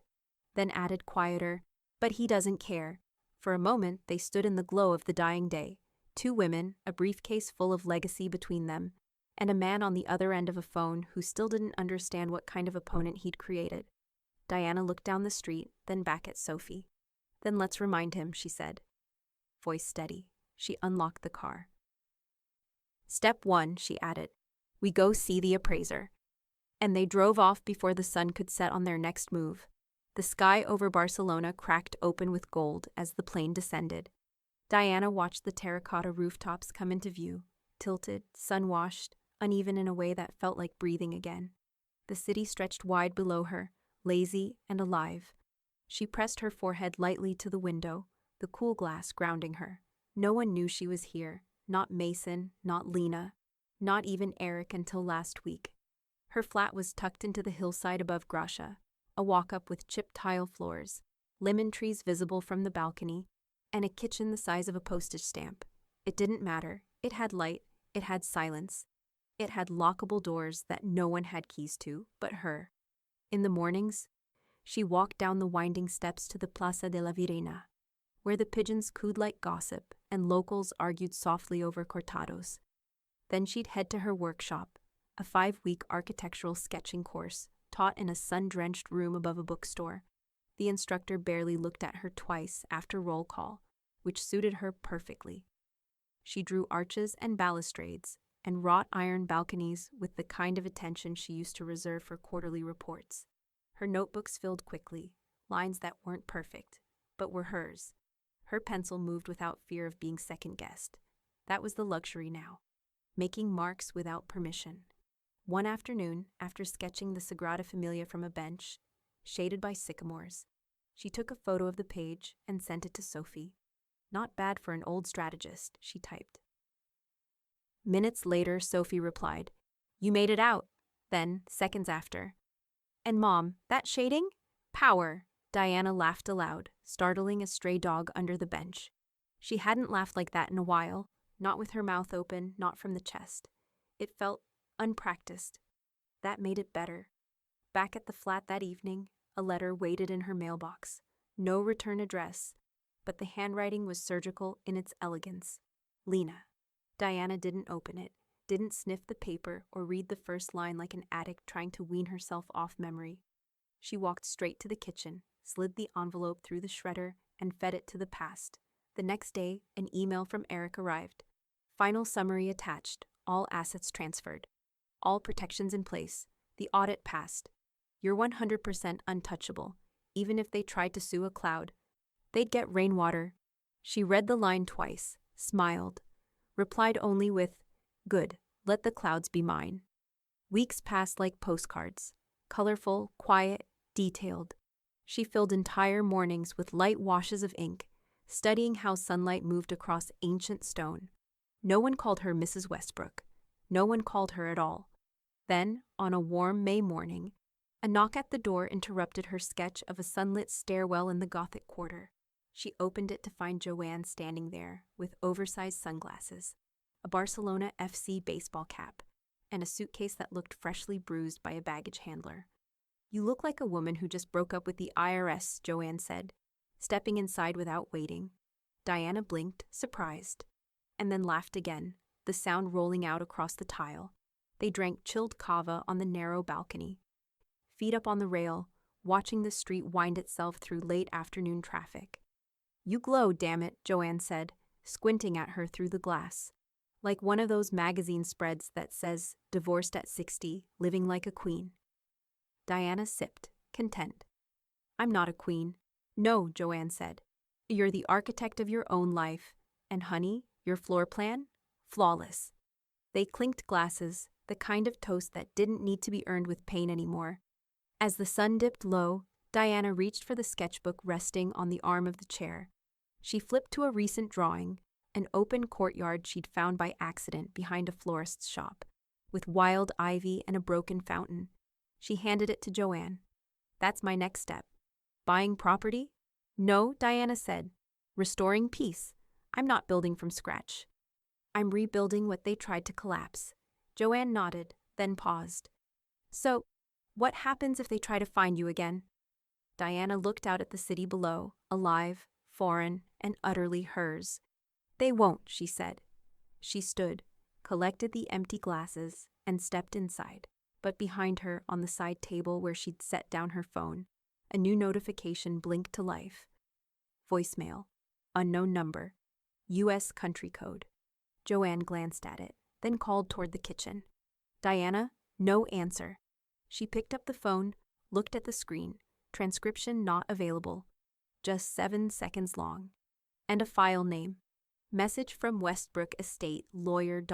Speaker 1: Then added quieter, "But he doesn't care." For a moment, they stood in the glow of the dying day. Two women, a briefcase full of legacy between them, and a man on the other end of a phone who still didn't understand what kind of opponent he'd created. Diana looked down the street, then back at Sophie. "Then let's remind him," she said. Voice steady. She unlocked the car. "Step 1, she added. "We go see the appraiser." And they drove off before the sun could set on their next move. The sky over Barcelona cracked open with gold as the plane descended. Diana watched the terracotta rooftops come into view, tilted, sun-washed, uneven in a way that felt like breathing again. The city stretched wide below her, lazy and alive. She pressed her forehead lightly to the window, the cool glass grounding her. No one knew she was here, not Mason, not Lena, not even Eric until last week. Her flat was tucked into the hillside above Gracia, a walk-up with chipped tile floors, lemon trees visible from the balcony, and a kitchen the size of a postage stamp. It didn't matter. It had light. It had silence. It had lockable doors that no one had keys to but her. In the mornings, she walked down the winding steps to the Plaza de la Virena, where the pigeons cooed like gossip and locals argued softly over cortados. Then she'd head to her workshop, a 5-week architectural sketching course taught in a sun-drenched room above a bookstore. The instructor barely looked at her twice after roll call, which suited her perfectly. She drew arches and balustrades and wrought iron balconies with the kind of attention she used to reserve for quarterly reports. Her notebooks filled quickly, lines that weren't perfect, but were hers. Her pencil moved without fear of being second-guessed. That was the luxury now. Making marks without permission. One afternoon, after sketching the Sagrada Familia from a bench, shaded by sycamores, she took a photo of the page and sent it to Sophie. "Not bad for an old strategist," she typed. Minutes later, Sophie replied, "You made it out." Then, seconds after, "And Mom, that shading? Power." Diana laughed aloud, startling a stray dog under the bench. She hadn't laughed like that in a while, not with her mouth open, not from the chest. It felt unpracticed. That made it better. Back at the flat that evening, a letter waited in her mailbox. No return address, but the handwriting was surgical in its elegance. Lena. Diana didn't open it, didn't sniff the paper or read the first line like an addict trying to wean herself off memory. She walked straight to the kitchen, slid the envelope through the shredder, and fed it to the past. The next day, an email from Eric arrived. Final summary attached, all assets transferred. All protections in place. The audit passed. You're 100% untouchable. Even if they tried to sue a cloud, they'd get rainwater. She read the line twice, smiled, replied only with, "Good, let the clouds be mine." Weeks passed like postcards, colorful, quiet, detailed. She filled entire mornings with light washes of ink, studying how sunlight moved across ancient stone. No one called her Mrs. Westbrook. No one called her at all. Then, on a warm May morning, a knock at the door interrupted her sketch of a sunlit stairwell in the Gothic quarter. She opened it to find Joanne standing there with oversized sunglasses, a Barcelona FC baseball cap, and a suitcase that looked freshly bruised by a baggage handler. "You look like a woman who just broke up with the IRS," Joanne said, stepping inside without waiting. Diana blinked, surprised, and then laughed again, the sound rolling out across the tile. They drank chilled kava on the narrow balcony, feet up on the rail, watching the street wind itself through late afternoon traffic. "You glow, damn it," Joanne said, squinting at her through the glass. "Like one of those magazine spreads that says, 'Divorced at 60, living like a queen.'" Diana sipped, content. "I'm not a queen." "No," Joanne said. "You're the architect of your own life. And honey, your floor plan? Flawless." They clinked glasses, the kind of toast that didn't need to be earned with pain anymore. As the sun dipped low, Diana reached for the sketchbook resting on the arm of the chair. She flipped to a recent drawing, an open courtyard she'd found by accident behind a florist's shop, with wild ivy and a broken fountain. She handed it to Joanne. "That's my next step." "Buying property?" "No," Diana said. "Restoring peace. I'm not building from scratch. I'm rebuilding what they tried to collapse." Joanne nodded, then paused. "So, what happens if they try to find you again?" Diana looked out at the city below, alive, foreign, and utterly hers. "They won't," she said. She stood, collected the empty glasses, and stepped inside. But behind her, on the side table where she'd set down her phone, a new notification blinked to life. Voicemail. Unknown number. U.S. country code. Joanne glanced at it, then called toward the kitchen. "Diana?" No answer. She picked up the phone, looked at the screen. Transcription not available. Just 7 seconds long. And a file name. Message from Westbrook Estate lawyer.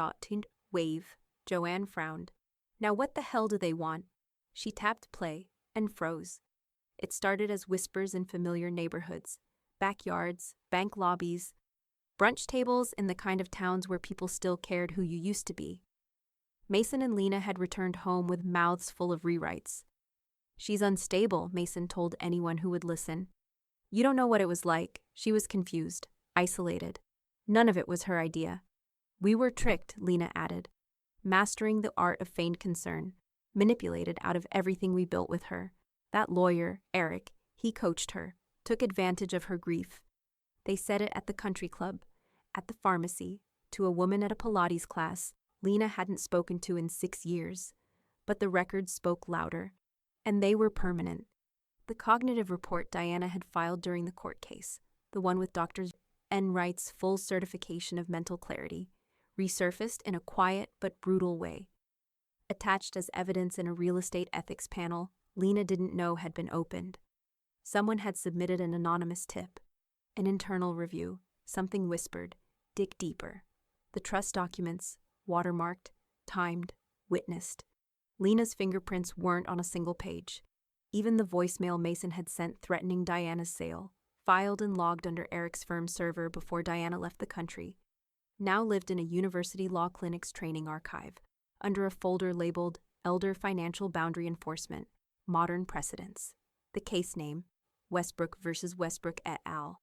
Speaker 1: Wave. Joanne frowned. Now what the hell do they want? She tapped play and froze. It started as whispers in familiar neighborhoods, backyards, bank lobbies, brunch tables in the kind of towns where people still cared who you used to be. Mason and Lena had returned home with mouths full of rewrites. "She's unstable," Mason told anyone who would listen. "You don't know what it was like." She was confused, isolated. None of it was her idea. "We were tricked," Lena added, mastering the art of feigned concern, manipulated out of everything we built with her. That lawyer, Eric, he coached her, took advantage of her grief. They said it at the country club, at the pharmacy, to a woman at a Pilates class Lena hadn't spoken to in 6 years. But the records spoke louder, and they were permanent. The cognitive report Diana had filed during the court case, the one with Dr. Enright's full certification of mental clarity, resurfaced in a quiet but brutal way. Attached as evidence in a real estate ethics panel Lena didn't know had been opened. Someone had submitted an anonymous tip, an internal review, something whispered, "Dig deeper." The trust documents, watermarked, timed, witnessed. Lena's fingerprints weren't on a single page. Even the voicemail Mason had sent threatening Diana's sale, filed and logged under Eric's firm's server before Diana left the country, now lived in a university law clinic's training archive, under a folder labeled Elder Financial Boundary Enforcement, Modern Precedents. The case name, Westbrook versus Westbrook et al.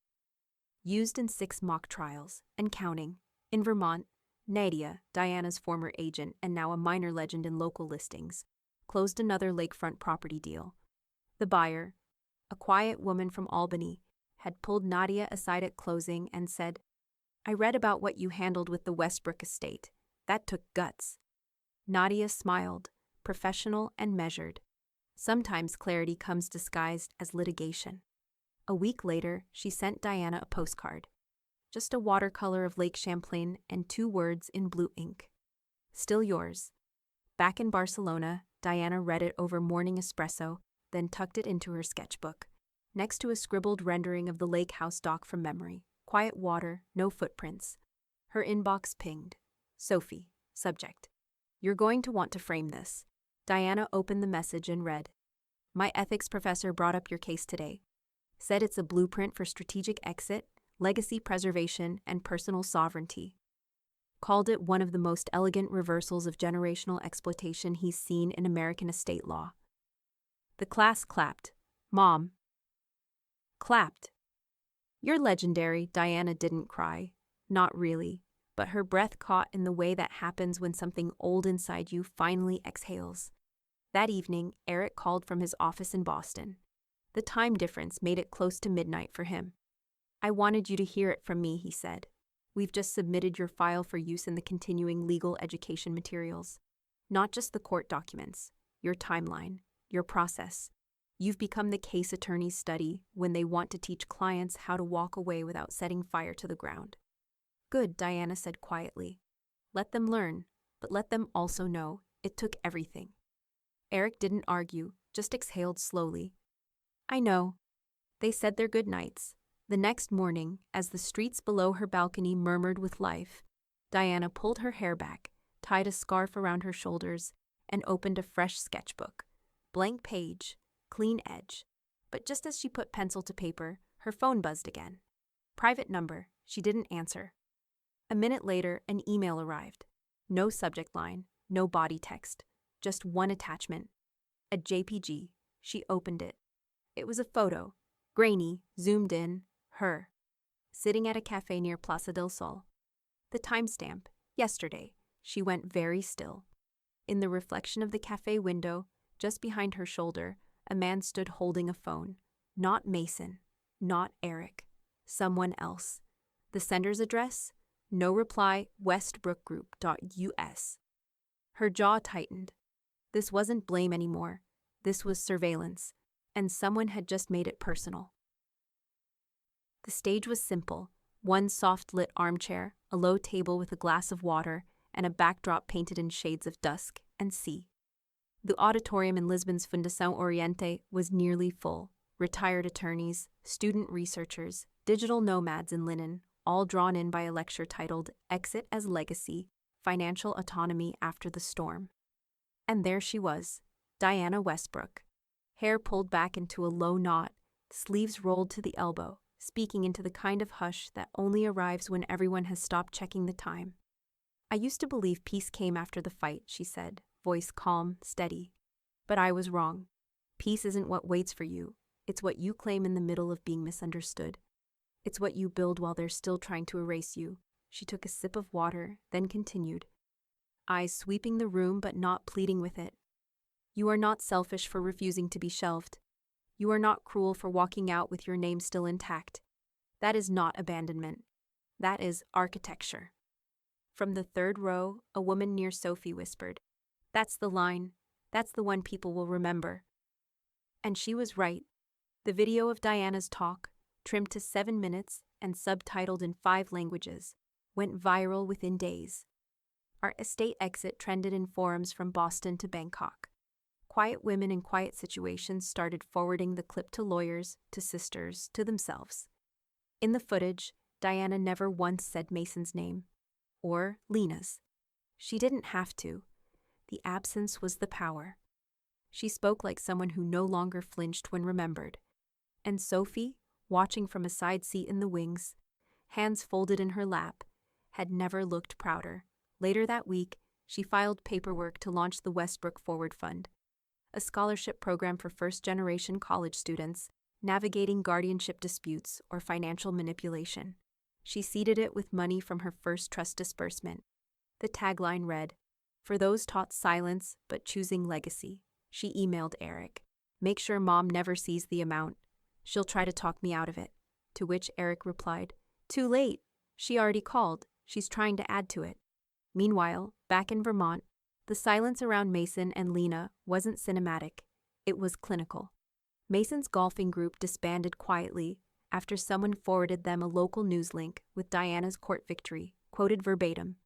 Speaker 1: Used in 6 mock trials, and counting. In Vermont, Nadia, Diana's former agent and now a minor legend in local listings, closed another lakefront property deal. The buyer, a quiet woman from Albany, had pulled Nadia aside at closing and said, "I read about what you handled with the Westbrook estate. That took guts." Nadia smiled, professional and measured. Sometimes clarity comes disguised as litigation. A week later, she sent Diana a postcard. Just a watercolor of Lake Champlain and 2 words in blue ink. "Still yours." Back in Barcelona, Diana read it over morning espresso, then tucked it into her sketchbook, next to a scribbled rendering of the lake house dock from memory. Quiet water, no footprints. Her inbox pinged. "Sophie, subject. You're going to want to frame this." Diana opened the message and read, "My ethics professor brought up your case today. Said it's a blueprint for strategic exit, legacy preservation, and personal sovereignty. Called it one of the most elegant reversals of generational exploitation he's seen in American estate law." The class clapped. Mom clapped. "You're legendary." Diana didn't cry. Not really, but her breath caught in the way that happens when something old inside you finally exhales. That evening, Eric called from his office in Boston. The time difference made it close to midnight for him. "I wanted you to hear it from me," he said. "We've just submitted your file for use in the continuing legal education materials. Not just the court documents, your timeline, your process. You've become the case attorneys study when they want to teach clients how to walk away without setting fire to the ground." "Good," Diana said quietly. "Let them learn, but let them also know it took everything." Eric didn't argue, just exhaled slowly. "I know." They said their goodnights. The next morning, as the streets below her balcony murmured with life, Diana pulled her hair back, tied a scarf around her shoulders, and opened a fresh sketchbook. Blank page, clean edge. But just as she put pencil to paper, her phone buzzed again. Private number. She didn't answer. A minute later, an email arrived. No subject line, no body text, just one attachment. A JPG. She opened it. It was a photo, grainy, zoomed in, her, sitting at a cafe near Plaza del Sol. The timestamp, yesterday. She went very still. In the reflection of the cafe window, just behind her shoulder, a man stood holding a phone. Not Mason, not Eric, someone else. The sender's address? No reply, westbrookgroup.us. Her jaw tightened. This wasn't blame anymore. This was surveillance, and someone had just made it personal. The stage was simple. One soft-lit armchair, a low table with a glass of water, and a backdrop painted in shades of dusk and sea. The auditorium in Lisbon's Fundação Oriente was nearly full. Retired attorneys, student researchers, digital nomads in linen, all drawn in by a lecture titled Exit as Legacy, Financial Autonomy After the Storm. And there she was, Diana Westbrook. Hair pulled back into a low knot, sleeves rolled to the elbow, speaking into the kind of hush that only arrives when everyone has stopped checking the time. I used to believe peace came after the fight, she said, voice calm, steady. But I was wrong. Peace isn't what waits for you. It's what you claim in the middle of being misunderstood. It's what you build while they're still trying to erase you. She took a sip of water, then continued, eyes sweeping the room but not pleading with it. You are not selfish for refusing to be shelved. You are not cruel for walking out with your name still intact. That is not abandonment. That is architecture. From the third row, a woman near Sophie whispered, "That's the line. That's the one people will remember." And she was right. The video of Diana's talk, trimmed to 7 minutes and subtitled in 5 languages, went viral within days. Our estate exit trended in forums from Boston to Bangkok. Quiet women in quiet situations started forwarding the clip to lawyers, to sisters, to themselves. In the footage, Diana never once said Mason's name. Or Lena's. She didn't have to. The absence was the power. She spoke like someone who no longer flinched when remembered. And Sophie, watching from a side seat in the wings, hands folded in her lap, had never looked prouder. Later that week, she filed paperwork to launch the Westbrook Forward Fund, a scholarship program for first-generation college students navigating guardianship disputes or financial manipulation. She seeded it with money from her first trust disbursement. The tagline read, "For those taught silence but choosing legacy." She emailed Eric, "Make sure Mom never sees the amount. She'll try to talk me out of it." To which Eric replied, "Too late. She already called. She's trying to add to it." Meanwhile, back in Vermont, the silence around Mason and Lena wasn't cinematic. It was clinical. Mason's golfing group disbanded quietly after someone forwarded them a local news link with Diana's court victory, quoted verbatim.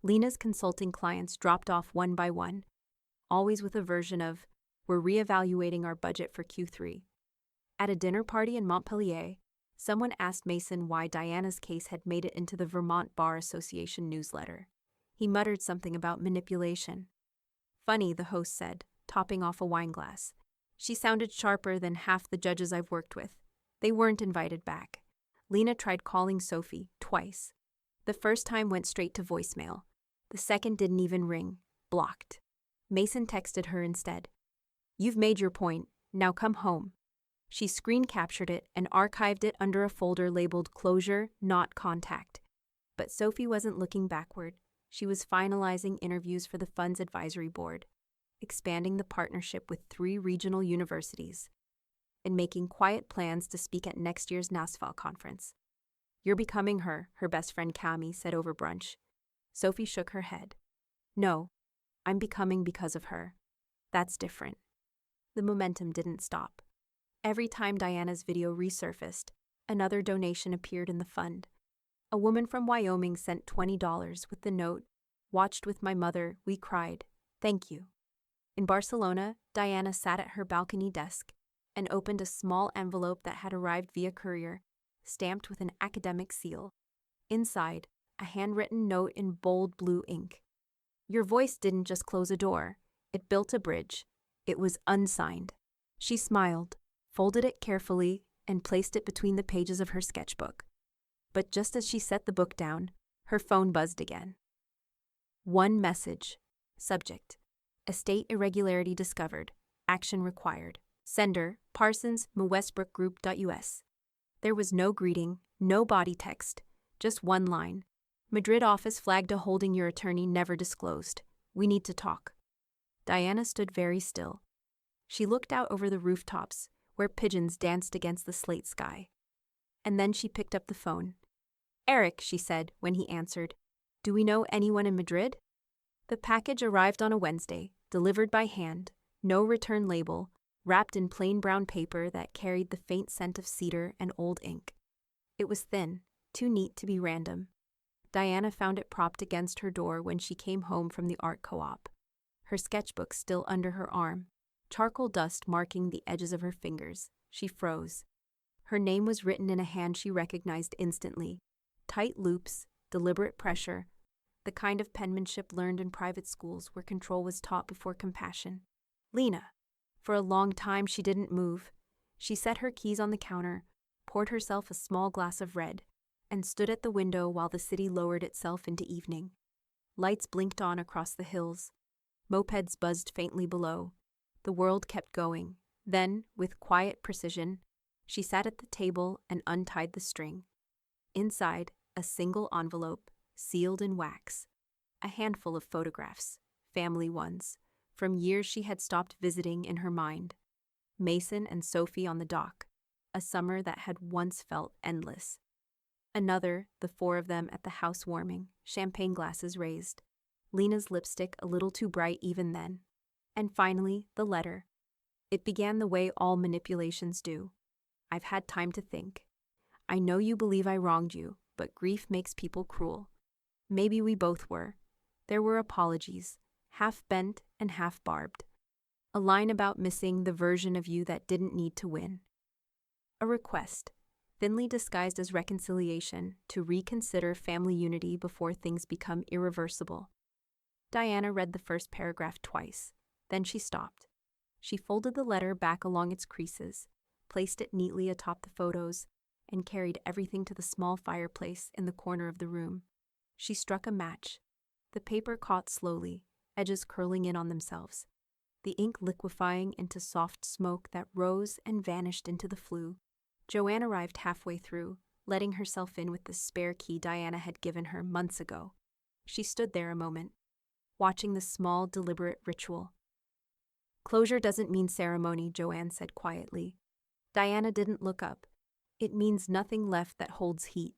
Speaker 1: Lena's consulting clients dropped off one by one, always with a version of, "We're reevaluating our budget for Q3. At a dinner party in Montpelier, someone asked Mason why Diana's case had made it into the Vermont Bar Association newsletter. He muttered something about manipulation. "Funny," the host said, topping off a wine glass. "She sounded sharper than half the judges I've worked with. They weren't invited back." Lena tried calling Sophie twice. The first time went straight to voicemail. The second didn't even ring. Blocked. Mason texted her instead. "You've made your point. Now come home." She screen captured it and archived it under a folder labeled Closure, Not Contact. But Sophie wasn't looking backward. She was finalizing interviews for the fund's advisory board, expanding the partnership with 3 regional universities, and making quiet plans to speak at next year's NASFAL conference. "You're becoming her," her best friend Cami said over brunch. Sophie shook her head. "No, I'm becoming because of her. That's different." The momentum didn't stop. Every time Diana's video resurfaced, another donation appeared in the fund. A woman from Wyoming sent $20 with the note, "Watched with my mother, we cried. Thank you." In Barcelona, Diana sat at her balcony desk and opened a small envelope that had arrived via courier, stamped with an academic seal. Inside, a handwritten note in bold blue ink. "Your voice didn't just close a door, it built a bridge. It was unsigned." She smiled, folded it carefully, and placed it between the pages of her sketchbook. But just as she set the book down, her phone buzzed again. One message. Subject: Estate irregularity discovered. Action required. Sender: Parsons, Westbrook.Group.us. There was no greeting, no body text, just one line. Madrid office flagged a holding your attorney never disclosed. We need to talk. Diana stood very still. She looked out over the rooftops, where pigeons danced against the slate sky. And then she picked up the phone. Eric, she said when he answered. Do we know anyone in Madrid? The package arrived on a Wednesday, delivered by hand, no return label, wrapped in plain brown paper that carried the faint scent of cedar and old ink. It was thin, too neat to be random. Diana found it propped against her door when she came home from the art co-op. Her sketchbook still under her arm, charcoal dust marking the edges of her fingers. She froze. Her name was written in a hand she recognized instantly. Tight loops, deliberate pressure, the kind of penmanship learned in private schools where control was taught before compassion. Lena. For a long time she didn't move. She set her keys on the counter, poured herself a small glass of red, and stood at the window while the city lowered itself into evening. Lights blinked on across the hills. Mopeds buzzed faintly below. The world kept going. Then, with quiet precision, she sat at the table and untied the string. Inside, a single envelope, sealed in wax. A handful of photographs, family ones, from years she had stopped visiting in her mind. Mason and Sophie on the dock, a summer that had once felt endless. Another, the four of them at the housewarming, champagne glasses raised. Lena's lipstick a little too bright even then. And finally, the letter. It began the way all manipulations do. I've had time to think. I know you believe I wronged you, but grief makes people cruel. Maybe we both were. There were apologies, half bent and half barbed. A line about missing the version of you that didn't need to win. A request, thinly disguised as reconciliation, to reconsider family unity before things become irreversible. Diana read the first paragraph twice. Then she stopped. She folded the letter back along its creases, placed it neatly atop the photos, and carried everything to the small fireplace in the corner of the room. She struck a match. The paper caught slowly, edges curling in on themselves, the ink liquefying into soft smoke that rose and vanished into the flue. Joanne arrived halfway through, letting herself in with the spare key Diana had given her months ago. She stood there a moment, watching the small, deliberate ritual. Closure doesn't mean ceremony, Joanne said quietly. Diana didn't look up. It means nothing left that holds heat.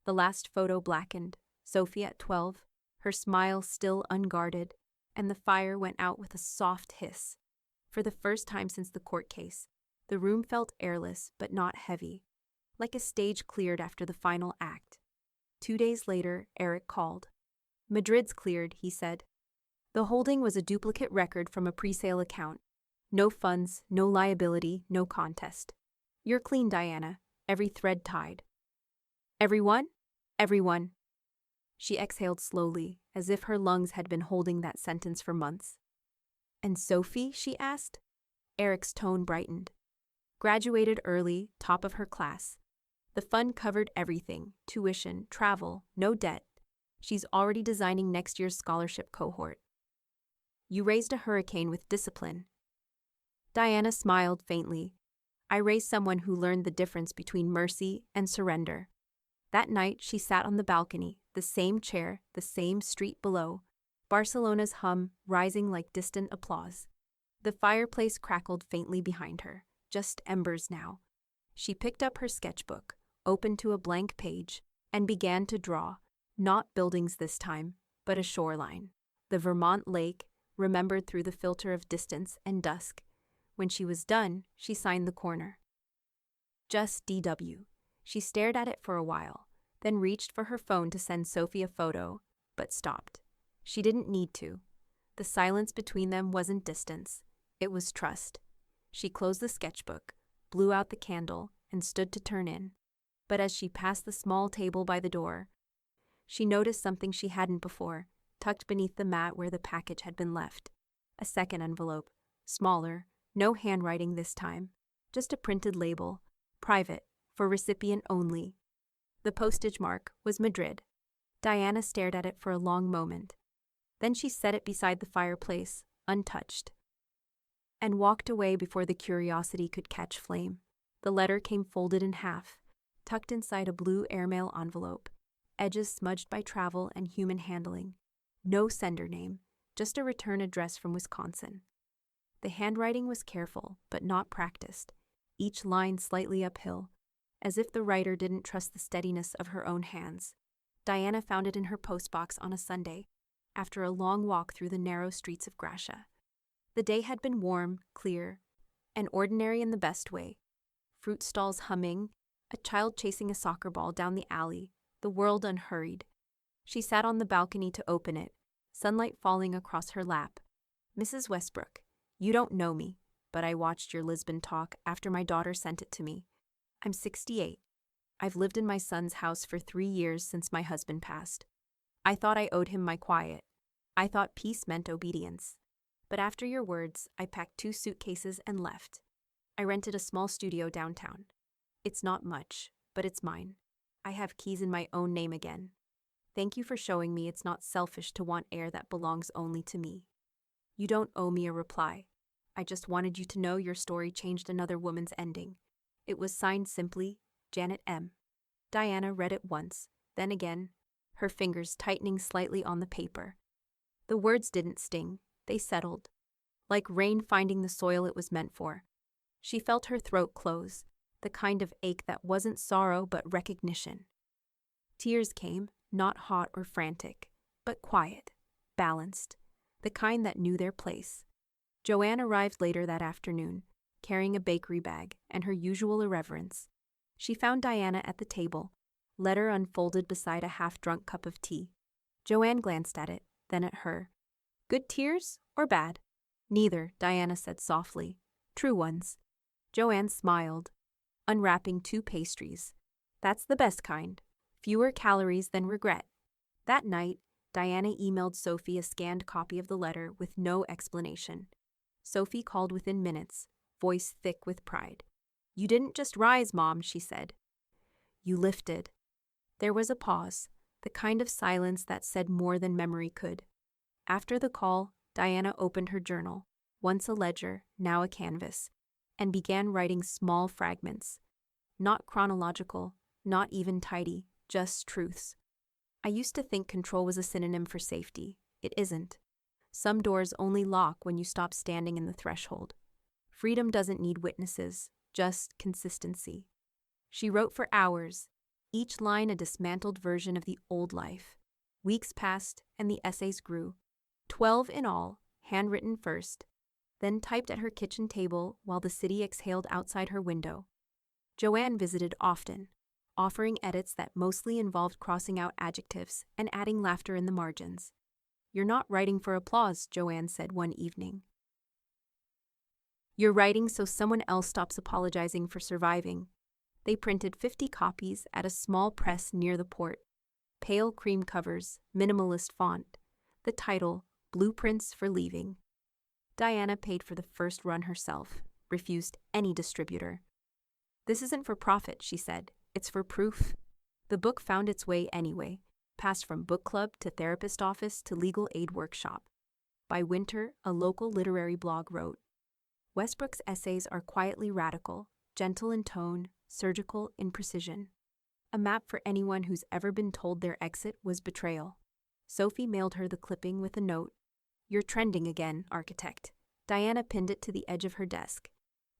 Speaker 1: The last photo blackened, Sophie at 12, her smile still unguarded, and the fire went out with a soft hiss. For the first time since the court case, the room felt airless but not heavy, like a stage cleared after the final act. 2 days later, Eric called. Madrid's cleared, he said. The holding was a duplicate record from a presale account. No funds, no liability, no contest. You're clean, Diana, every thread tied. Everyone? Everyone. She exhaled slowly, as if her lungs had been holding that sentence for months. And Sophie? She asked. Eric's tone brightened. Graduated early, top of her class. The fund covered everything, tuition, travel, no debt. She's already designing next year's scholarship cohort. You raised a hurricane with discipline. Diana smiled faintly. I raised someone who learned the difference between mercy and surrender. That night, she sat on the balcony, the same chair, the same street below, Barcelona's hum rising like distant applause. The fireplace crackled faintly behind her, just embers now. She picked up her sketchbook, opened to a blank page, and began to draw, not buildings this time, but a shoreline. The Vermont lake, remembered through the filter of distance and dusk. When she was done, she signed the corner. Just DW. She stared at it for a while, then reached for her phone to send Sophie a photo, but stopped. She didn't need to. The silence between them wasn't distance. It was trust. She closed the sketchbook, blew out the candle, and stood to turn in. But as she passed the small table by the door, she noticed something she hadn't before, tucked beneath the mat where the package had been left. A second envelope, smaller, no handwriting this time, just a printed label, private, for recipient only. The postage mark was Madrid. Diana stared at it for a long moment. Then she set it beside the fireplace, untouched, and walked away before the curiosity could catch flame. The letter came folded in half, tucked inside a blue airmail envelope, edges smudged by travel and human handling. No sender name, just a return address from Wisconsin. The handwriting was careful, but not practiced, each line slightly uphill, as if the writer didn't trust the steadiness of her own hands. Diana found it in her postbox on a Sunday, after a long walk through the narrow streets of Gracia. The day had been warm, clear, and ordinary in the best way. Fruit stalls humming, a child chasing a soccer ball down the alley, the world unhurried. She sat on the balcony to open it, sunlight falling across her lap. Mrs. Westbrook, you don't know me, but I watched your Lisbon talk after my daughter sent it to me. I'm 68. I've lived in my son's house for 3 years since my husband passed. I thought I owed him my quiet. I thought peace meant obedience. But after your words, I packed 2 suitcases and left. I rented a small studio downtown. It's not much, but it's mine. I have keys in my own name again. Thank you for showing me it's not selfish to want air that belongs only to me. You don't owe me a reply. I just wanted you to know your story changed another woman's ending. It was signed simply, Janet M. Diana read it once, then again, her fingers tightening slightly on the paper. The words didn't sting, they settled, like rain finding the soil it was meant for. She felt her throat close, the kind of ache that wasn't sorrow but recognition. Tears came, not hot or frantic, but quiet, balanced, the kind that knew their place. Joanne arrived later that afternoon, carrying a bakery bag and her usual irreverence. She found Diana at the table, letter unfolded beside a half-drunk cup of tea. Joanne glanced at it, then at her. Good tears or bad? Neither, Diana said softly. True ones. Joanne smiled, unwrapping 2 pastries. That's the best kind. Fewer calories than regret. That night, Diana emailed Sophie a scanned copy of the letter with no explanation. Sophie called within minutes, voice thick with pride. You didn't just rise, Mom, she said. You lifted. There was a pause, the kind of silence that said more than memory could. After the call, Diana opened her journal, once a ledger, now a canvas, and began writing small fragments. Not chronological, not even tidy, just truths. I used to think control was a synonym for safety. It isn't. Some doors only lock when you stop standing in the threshold. Freedom doesn't need witnesses, just consistency. She wrote for hours, each line a dismantled version of the old life. Weeks passed, and the essays grew. 12 in all, handwritten first, then typed at her kitchen table while the city exhaled outside her window. Joanne visited often, offering edits that mostly involved crossing out adjectives and adding laughter in the margins. You're not writing for applause, Joanne said one evening. You're writing so someone else stops apologizing for surviving. They printed 50 copies at a small press near the port. Pale cream covers, minimalist font. The title, Blueprints for Leaving. Diana paid for the first run herself, refused any distributor. This isn't for profit, she said. It's for proof. The book found its way anyway, passed from book club to therapist office to legal aid workshop. By winter, a local literary blog wrote, Westbrook's essays are quietly radical, gentle in tone, surgical in precision. A map for anyone who's ever been told their exit was betrayal. Sophie mailed her the clipping with a note. You're trending again, architect. Diana pinned it to the edge of her desk.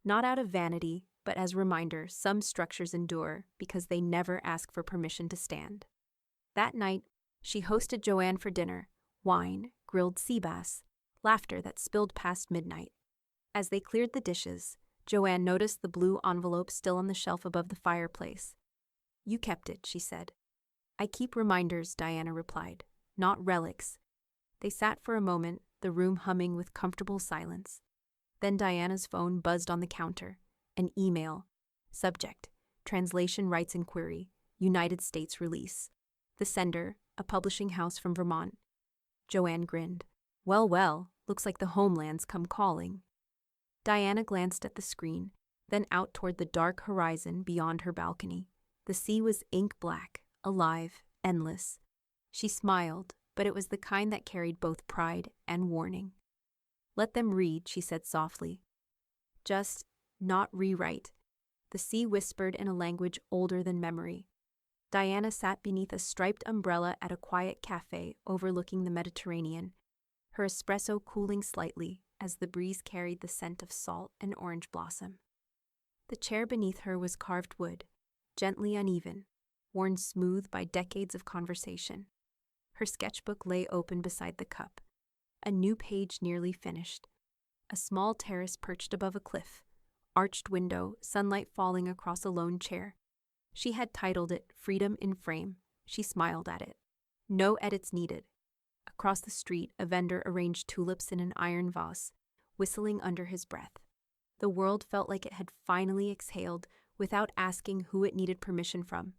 Speaker 1: Not out of vanity, but as reminder some structures endure because they never ask for permission to stand. That night, she hosted Joanne for dinner, wine, grilled sea bass, laughter that spilled past midnight. As they cleared the dishes, Joanne noticed the blue envelope still on the shelf above the fireplace. You kept it, she said. I keep reminders, Diana replied, not relics. They sat for a moment, the room humming with comfortable silence. Then Diana's phone buzzed on the counter. An email. Subject, Translation Rights Inquiry, United States Release. The sender, a publishing house from Vermont. Joanne grinned. Well, looks like the homeland's come calling. Diana glanced at the screen, then out toward the dark horizon beyond her balcony. The sea was ink black, alive, endless. She smiled, but it was the kind that carried both pride and warning. "Let them read," she said softly. "Just not rewrite." The sea whispered in a language older than memory. Diana sat beneath a striped umbrella at a quiet cafe overlooking the Mediterranean, her espresso cooling slightly as the breeze carried the scent of salt and orange blossom. The chair beneath her was carved wood, gently uneven, worn smooth by decades of conversation. Her sketchbook lay open beside the cup, a new page nearly finished. A small terrace perched above a cliff, arched window, sunlight falling across a lone chair. She had titled it Freedom in Frame. She smiled at it. No edits needed. Across the street, a vendor arranged tulips in an iron vase, whistling under his breath. The world felt like it had finally exhaled without asking who it needed permission from.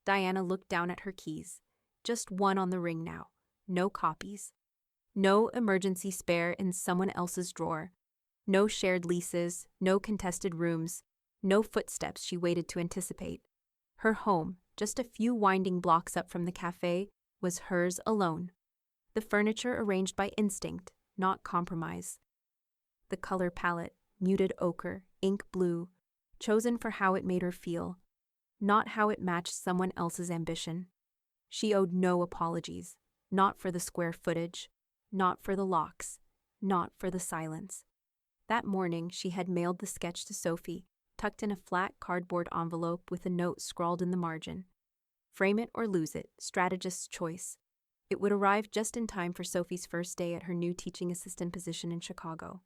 Speaker 1: Diana looked down at her keys. Just one on the ring now. No copies. No emergency spare in someone else's drawer. No shared leases, no contested rooms, no footsteps she waited to anticipate. Her home, just a few winding blocks up from the cafe, was hers alone. The furniture arranged by instinct, not compromise. The color palette, muted ochre, ink blue, chosen for how it made her feel, not how it matched someone else's ambition. She owed no apologies, not for the square footage, not for the locks, not for the silence. That morning, she had mailed the sketch to Sophie, tucked in a flat cardboard envelope with a note scrawled in the margin. Frame it or lose it, strategist's choice. It would arrive just in time for Sophie's first day at her new teaching assistant position in Chicago.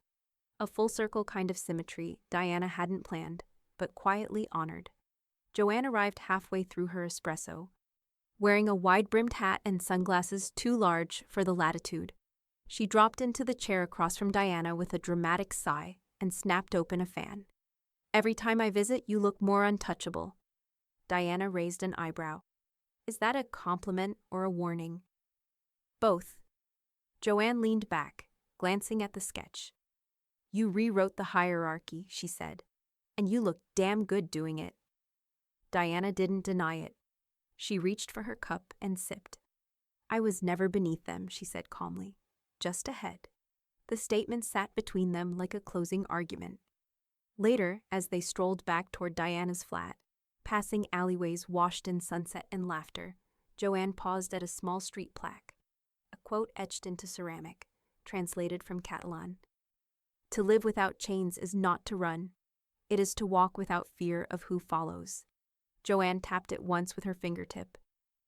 Speaker 1: A full-circle kind of symmetry Diana hadn't planned, but quietly honored. Joanne arrived halfway through her espresso, wearing a wide-brimmed hat and sunglasses too large for the latitude. She dropped into the chair across from Diana with a dramatic sigh and snapped open a fan. "Every time I visit, you look more untouchable." Diana raised an eyebrow. "Is that a compliment or a warning?" "Both." Joanne leaned back, glancing at the sketch. "You rewrote the hierarchy," she said, "and you look damn good doing it." Diana didn't deny it. She reached for her cup and sipped. "I was never beneath them," she said calmly. "Just ahead." The statement sat between them like a closing argument. Later, as they strolled back toward Diana's flat, passing alleyways washed in sunset and laughter, Joanne paused at a small street plaque. A quote etched into ceramic, translated from Catalan. "To live without chains is not to run. It is to walk without fear of who follows." Joanne tapped it once with her fingertip.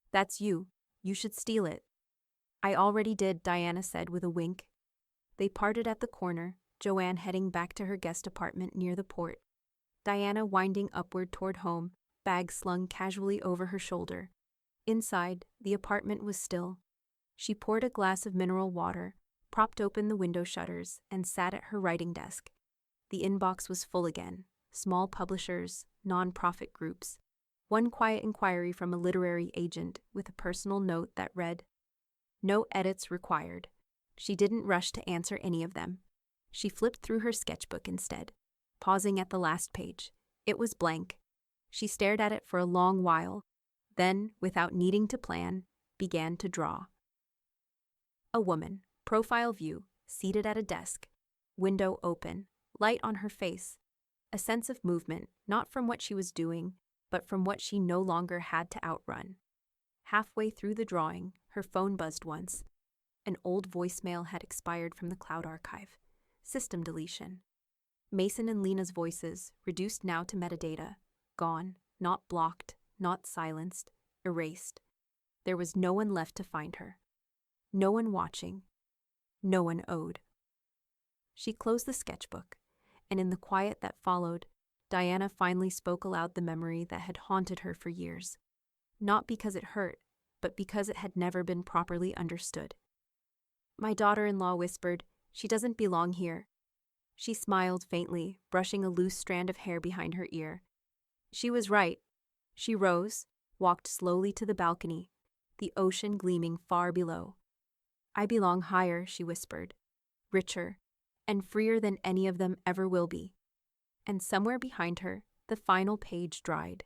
Speaker 1: "That's you. You should steal it." "I already did," Diana said with a wink. They parted at the corner, Joanne heading back to her guest apartment near the port. Diana winding upward toward home, bag slung casually over her shoulder. Inside, the apartment was still. She poured a glass of mineral water, propped open the window shutters, and sat at her writing desk. The inbox was full again. Small publishers, non-profit groups. One quiet inquiry from a literary agent with a personal note that read, "No edits required." She didn't rush to answer any of them. She flipped through her sketchbook instead, pausing at the last page. It was blank. She stared at it for a long while, then, without needing to plan, began to draw. A woman, profile view, seated at a desk, window open, light on her face, a sense of movement, not from what she was doing, but from what she no longer had to outrun. Halfway through the drawing, her phone buzzed once. An old voicemail had expired from the cloud archive. System deletion. Mason and Lena's voices, reduced now to metadata, gone, not blocked, not silenced, erased. There was no one left to find her. No one watching. No one owed. She closed the sketchbook, and in the quiet that followed, Diana finally spoke aloud the memory that had haunted her for years. Not because it hurt, but because it had never been properly understood. "My daughter-in-law whispered, 'She doesn't belong here.'" She smiled faintly, brushing a loose strand of hair behind her ear. She was right. She rose, walked slowly to the balcony, the ocean gleaming far below. "I belong higher," she whispered, "richer, and freer than any of them ever will be." And somewhere behind her, the final page dried.